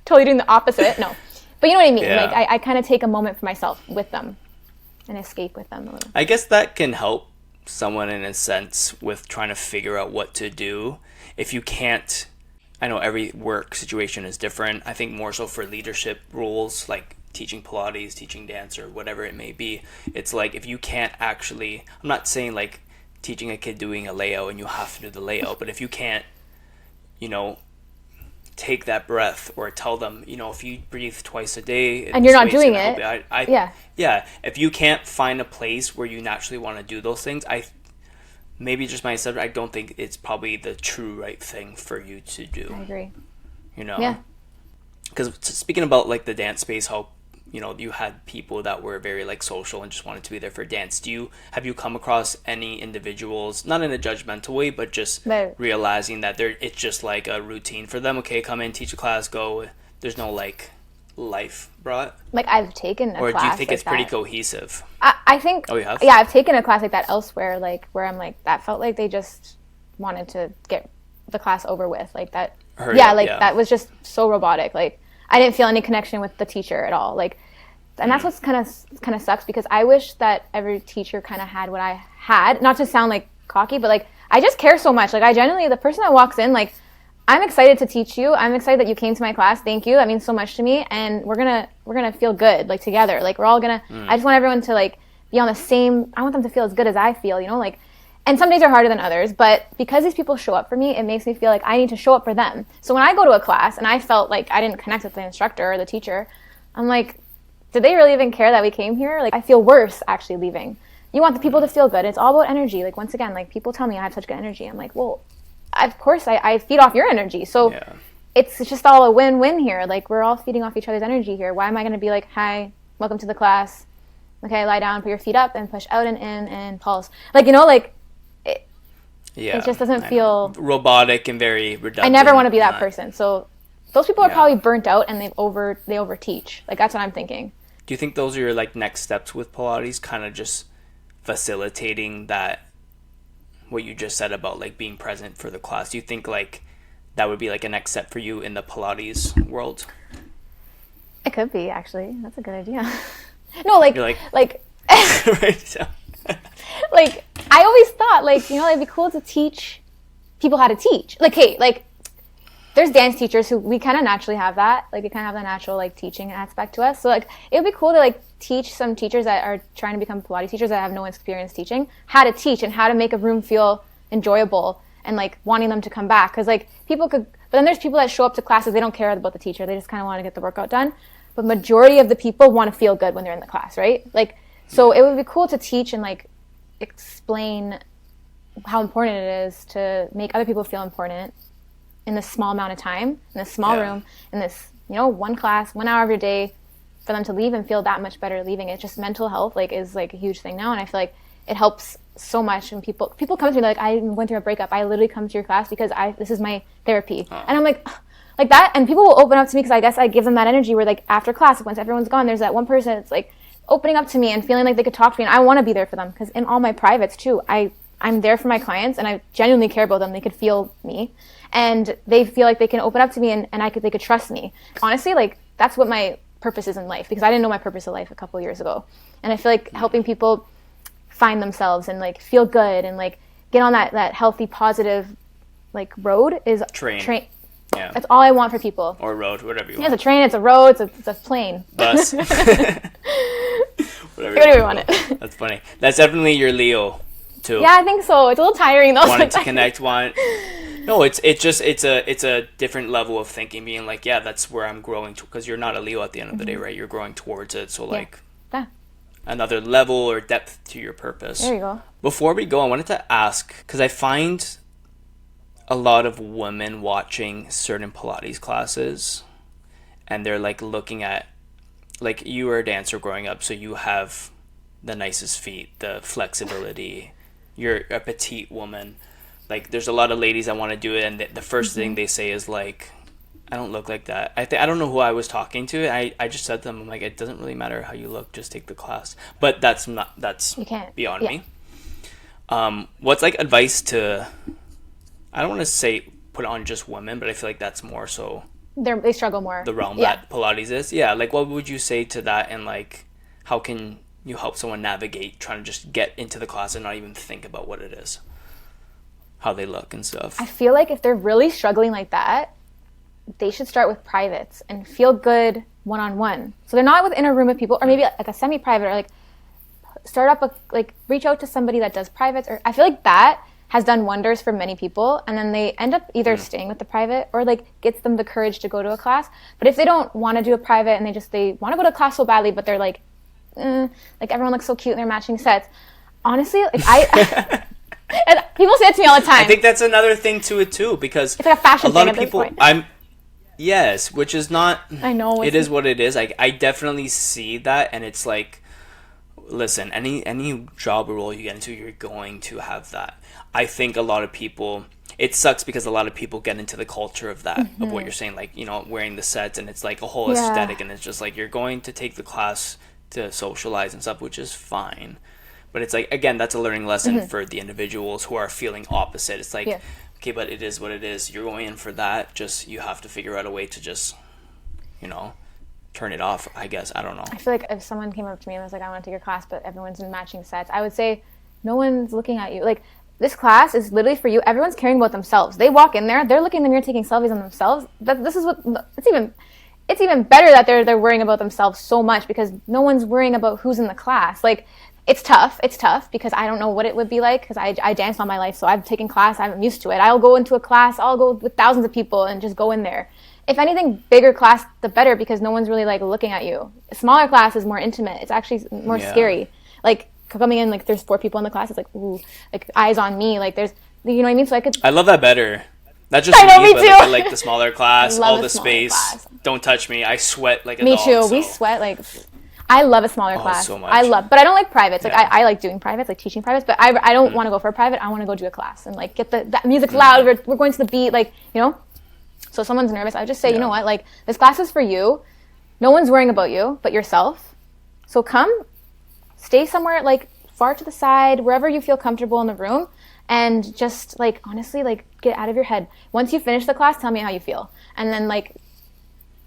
Totally doing the opposite. No, but you know what I mean. Yeah. Like I kind of take a moment for myself with them and escape with them a little. I guess that can help someone in a sense with trying to figure out what to do. If you can't, I know every work situation is different. I think more so for leadership roles like teaching Pilates, teaching dance, or whatever it may be. It's like if you can't actually, I'm not saying like teaching a kid doing a layout and you have to do the layout, but if you can't, you know, take that breath or tell them, you know, if you breathe twice a day and you're not doing it, if you can't find a place where you naturally want to do those things, maybe just myself, I don't think it's probably the true right thing for you to do. I agree. You know, because speaking about like the dance space, how, you know, you had people that were very like social and just wanted to be there for dance. Have you come across any individuals, not in a judgmental way, but just realizing that it's just like a routine for them? Okay, come in, teach a class, go. There's no like life brought. Like I've taken a class. Or do you think like it's pretty cohesive? I think. Oh, you have? Yeah, I've taken a class like that elsewhere, like where I'm like that felt like they just wanted to get the class over with, like that. That was just so robotic. Like I didn't feel any connection with the teacher at all. Like, and that's what's kind of sucks, because I wish that every teacher kind of had what I had. Not to sound like cocky, but like I just care so much. Like I genuinely, the person that walks in, like I'm excited to teach you. I'm excited that you came to my class. Thank you. That means so much to me. And we're gonna feel good, like together. Like we're all gonna. I just want everyone to like be on the same. I want them to feel as good as I feel. You know, like. And some days are harder than others, but because these people show up for me, it makes me feel like I need to show up for them. So when I go to a class and I felt like I didn't connect with the instructor or the teacher, I'm like, did they really even care that we came here? Like, I feel worse actually leaving. You want the people to feel good. It's all about energy. Like, once again, like people tell me I have such good energy. I'm like, well, of course I feed off your energy. So it's just all a win-win here. Like, we're all feeding off each other's energy here. Why am I going to be like, hi, welcome to the class. Okay, lie down, put your feet up and push out and in and pulse. Like, you know, like, it just doesn't feel robotic and very redundant. I never want to be that person. So those people are probably burnt out and they overteach. Like that's what I'm thinking. Do you think those are your like next steps with Pilates, kind of just facilitating that, what you just said about like being present for the class? Do you think like that would be like a next step for you in the Pilates world? It could be, actually. That's a good idea. No, like right. Like, I always thought, like, you know, it'd be cool to teach people how to teach. Like, hey, like, there's dance teachers who we kind of naturally have that. Like, we kind of have the natural, like, teaching aspect to us. So, like, it would be cool to, like, teach some teachers that are trying to become Pilates teachers that have no experience teaching how to teach and how to make a room feel enjoyable and, like, wanting them to come back. Because, like, people could... But then there's people that show up to classes, they don't care about the teacher. They just kind of want to get the workout done. But majority of the people want to feel good when they're in the class, right? Like... So it would be cool to teach and like explain how important it is to make other people feel important in this small amount of time, in this small room, in this, you know, one class, 1 hour of your day, for them to leave and feel that much better leaving it. Just mental health like is like a huge thing now, and I feel like it helps so much when people come to me like, I went through a breakup, I literally come to your class because this is my therapy. And I'm like that, and people will open up to me because I guess I give them that energy where like after class, once everyone's gone, there's that one person that's like opening up to me and feeling like they could talk to me, and I want to be there for them because in all my privates too, I'm there for my clients and I genuinely care about them. They could feel me and they feel like they can open up to me and they could trust me. Honestly, like that's what my purpose is in life, because I didn't know my purpose of life a couple of years ago. And I feel like helping people find themselves and like feel good and like get on that healthy, positive like road is train. Yeah. That's all I want for people. Or road, whatever you want. It's a train, it's a road, it's a plane. Bus. Whatever you want it. That's funny. That's definitely your Leo too. Yeah, I think so. It's a little tiring though. Wanted to connect, No, it's a different level of thinking, being like, yeah, that's where I'm growing to, because you're not a Leo at the end of the day, right? You're growing towards it. So like another level or depth to your purpose. There you go. Before we go, I wanted to ask, because I find a lot of women watching certain Pilates classes and they're like looking at, like, you were a dancer growing up, so you have the nicest feet, the flexibility, you're a petite woman. Like, there's a lot of ladies that want to do it, and the first thing they say is like, I don't look like that. I don't know who I was talking to. I just said to them, I'm like, it doesn't really matter how you look, just take the class. But that's beyond me. What's like advice to, I don't want to say put on just women, but I feel like that's more so they struggle more, the realm that Pilates is. Yeah, like what would you say to that, and like how can you help someone navigate trying to just get into the class and not even think about what it is, how they look and stuff? I feel like if they're really struggling like that, they should start with privates and feel good one-on-one. So they're not within a room of people, or maybe like a semi-private, or like start up reach out to somebody that does privates. Or I feel like that has done wonders for many people, and then they end up either staying with the private or like gets them the courage to go to a class. But if they don't want to do a private and they want to go to a class so badly, but they're like everyone looks so cute in their matching sets. Honestly, like and people say it to me all the time. I think that's another thing to it too, because it's like a fashion thing at this point. Yes, which is not. I know it is what it is. I definitely see that, and it's like, listen, any job or role you get into, you're going to have that. I think a lot of people, it sucks because a lot of people get into the culture of that, of what you're saying, like, you know, wearing the sets, and it's like a whole aesthetic, and it's just like you're going to take the class to socialize and stuff, which is fine. But it's like, again, that's a learning lesson for the individuals who are feeling opposite. It's like, okay, but it is what it is. You're going in for that. Just, you have to figure out a way to just, you know, turn it off, I guess. I don't know. I feel like if someone came up to me and was like, I want to take your class, but everyone's in matching sets, I would say, no one's looking at you. Like, this class is literally for you. Everyone's caring about themselves. They walk in there, they're looking in the mirror, taking selfies on themselves. This is what, it's even better that they're worrying about themselves so much, because no one's worrying about who's in the class. Like, it's tough because I don't know what it would be like, because I danced all my life, so I've taken class, I'm used to it. I'll go into a class, I'll go with thousands of people and just go in there. If anything, bigger class, the better, because no one's really like looking at you. A smaller class is more intimate. It's actually more scary. Like, coming in, like, there's 4 people in the class, it's like, ooh, like, eyes on me, like, there's, you know what I mean? So I love that better. Not just me but too. Like, I like the smaller class, all the space. Class. Don't touch me. I sweat like a dog. Me too. So. We sweat like. I love a smaller class. So much. But I don't like privates. Like, I like doing privates, like teaching privates. But I don't want to go for a private. I want to go do a class and like get that music's loud. We're going to the beat, like, you know. So if someone's nervous, I would just say, you know what, like, this class is for you. No one's worrying about you but yourself. So come, stay somewhere like far to the side, wherever you feel comfortable in the room, and just like, honestly, like, get out of your head. Once you finish the class, tell me how you feel, and then like,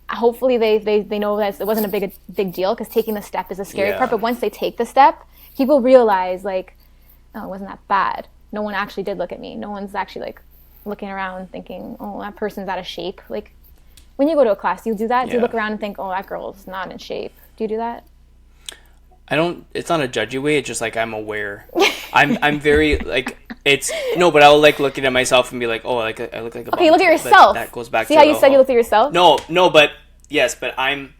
hopefully they know that it wasn't a big deal, because taking the step is a scary part. But once they take the step, people realize like, oh, it wasn't that bad. No one actually did look at me. No one's actually like looking around thinking, oh, that person's out of shape. Like, when you go to a class, do you do that? Do you look around and think, oh, that girl's not in shape? Do you do that? I don't. It's not a judgy way. It's just like, I'm aware. I'm very like, it's no, but I'll like looking at myself and be like, oh, like I look like a look at yourself. That goes back. See how you said you looked at yourself? No, but yes, but I'm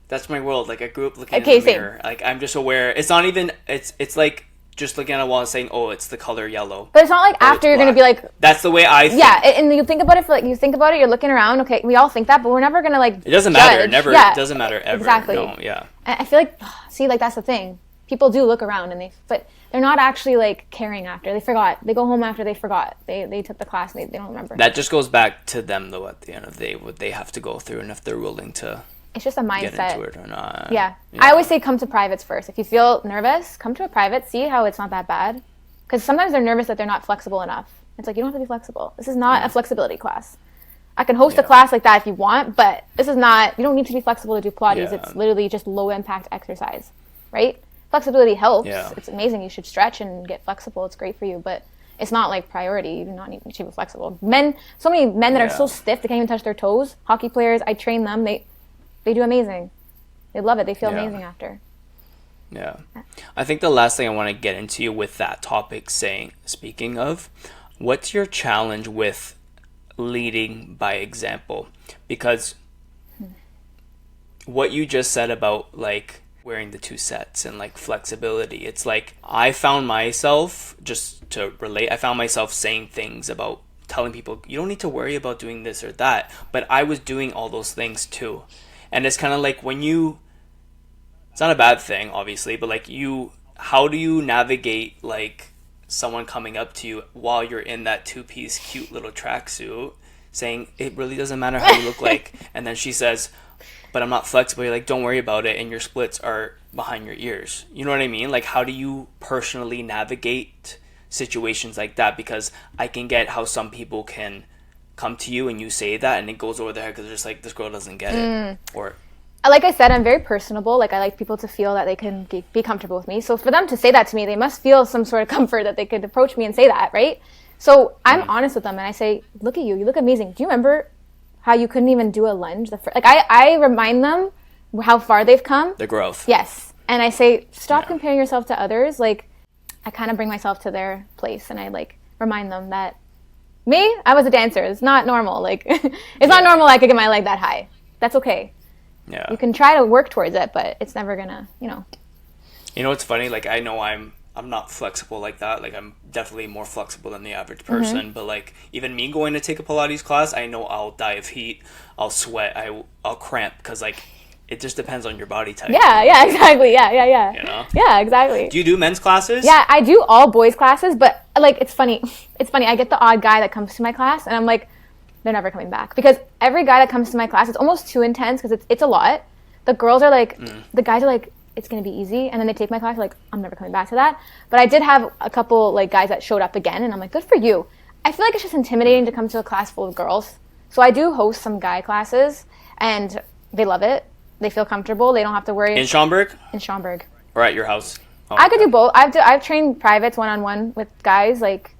That's my world. Like I grew up looking Okay, in the same. mirror. Like I'm just aware. It's not even. It's like just looking at a wall and saying, "Oh, it's the color yellow." But it's not like or after it's you're gonna black. be like, That's the way I think. yeah, and you think about it for like, you think about it, you're looking around, okay, we all think that, but we're never gonna like It doesn't matter. judge. Never. Yeah, It doesn't matter ever. exactly. No. Yeah. I feel like, see, like that's the thing. People do look around and but they're not actually like caring after. They forgot. They go home after they forgot. They took the class and they don't remember. That just goes back to them though. At the end of the day, what they have to go through, and if they're willing to It's just a get mindset. into it or not. Yeah. I always say come to privates first. If you feel nervous, come to a private, see how it's not that bad. Because sometimes they're nervous that they're not flexible enough. It's like, you don't have to be flexible. This is not a flexibility class. I can host a class like that if you want, but this is not, you don't need to be flexible to do Pilates. Yeah. It's literally just low impact exercise, right? Flexibility helps. Yeah. It's amazing. You should stretch and get flexible. It's great for you, but it's not like priority. You do not need to be flexible. So many men that are so stiff, they can't even touch their toes. Hockey players, I train them. They do amazing. They love it. They feel amazing after. Yeah. I think the last thing I want to get into with that topic speaking of, what's your challenge with leading by example? Because what you just said about like wearing the two sets and like flexibility, it's like I found myself, just to relate, I found myself saying things about telling people you don't need to worry about doing this or that, but I was doing all those things too. And it's kind of like when it's not a bad thing obviously, but like how do you navigate like someone coming up to you while you're in that two-piece cute little tracksuit saying it really doesn't matter how you look like, and then she says, but I'm not flexible. You're like, don't worry about it, and your splits are behind your ears. You know what I mean? Like, how do you personally navigate situations like that? Because I can get how some people can come to you and you say that and it goes over their head because they're just like, this girl doesn't get it. Or like I said, I'm very personable. Like I like people to feel that they can be comfortable with me. So for them to say that to me, they must feel some sort of comfort that they could approach me and say that, right? So I'm honest with them and I say, look at you. You look amazing. Do you remember how you couldn't even do a lunge? I remind them how far they've come. the growth. Yes. And I say, stop comparing yourself to others. Like, I kind of bring myself to their place and I like remind them that I was a dancer. It's not normal. Like, it's not normal I could get my leg that high. That's okay. Yeah. You can try to work towards it, but it's never gonna, You know what's funny? Like, I know I'm not flexible like that. Like, I'm definitely more flexible than the average person. But like, even me going to take a Pilates class, I know I'll die of heat. I'll sweat. I'll cramp because like it just depends on your body type. Yeah, exactly. Yeah. You know? Yeah, exactly. Do you do men's classes? Yeah, I do all boys classes, but like it's funny. It's funny. I get the odd guy that comes to my class, and I'm like, they're never coming back because every guy that comes to my class, it's almost too intense because it's a lot. The girls are like, the guys are like, it's gonna be easy, and then they take my class, like I'm never coming back to that. But I did have a couple like guys that showed up again, and I'm like, good for you. I feel like it's just intimidating to come to a class full of girls, so I do host some guy classes, and they love it. They feel comfortable. They don't have to worry. In Schaumburg? In Schaumburg. Or at your house? Oh, I could do both. I've trained privates one-on-one with guys, like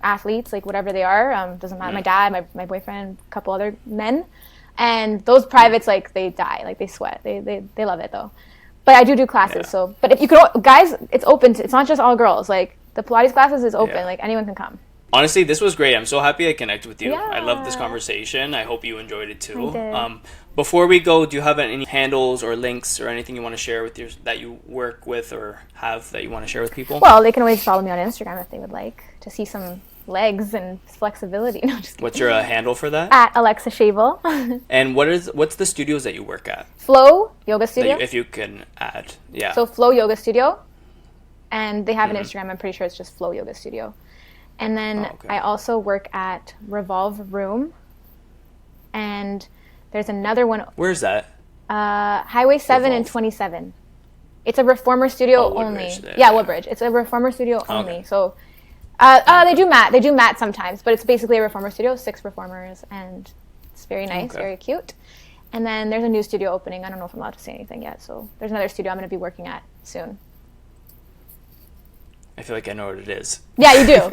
athletes, like whatever they are. Doesn't matter. My dad, my boyfriend, a couple other men. And those privates, like, they die. Like, they sweat. They love it, though. But I do classes. Yeah. So, but if you could, guys, it's open. It's not just all girls. Like, the Pilates classes is open. Yeah. Like, anyone can come. Honestly, this was great. I'm so happy I connected with you. Yeah. I love this conversation. I hope you enjoyed it too. I did. Before we go, do you have any handles or links or anything you want to share with that you work with or have that you want to share with people? Well, they can always follow me on Instagram if they would like to see some legs and flexibility. No, just kidding. What's your handle for that? At Allexa Schabel. And what's the studios that you work at? Flow Yoga Studio. If you can add. Yeah. So Flow Yoga Studio. And they have an Instagram. I'm pretty sure it's just Flow Yoga Studio. And then I also work at Revolve Room. And there's another one. Where's that? Highway 7 Revolve. and 27. It's a reformer studio only. Woodbridge, Yeah, Woodbridge. It's a reformer studio only. Okay. So they do mat. They do mat sometimes, but it's basically a reformer studio, 6 reformers, and it's very nice, very cute. And then there's a new studio opening. I don't know if I'm allowed to say anything yet. So there's another studio I'm going to be working at soon. I feel like I know what it is. Yeah, you do.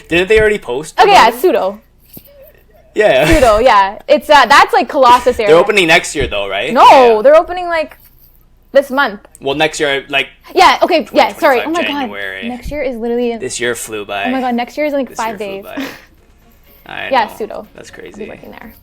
Didn't they already post? Okay, yeah, Pseudo. Yeah. Pseudo, yeah. It's that's like Colossus area. They're opening next year though, right? No, Yeah. they're opening like this month. Well, next year, like Yeah, okay, yeah, sorry. Oh my January. god. Next year is literally this year flew by. Oh my god, next year is like This 5 year days. flew by. I Yeah, know. Pseudo. That's I'll be crazy. working there.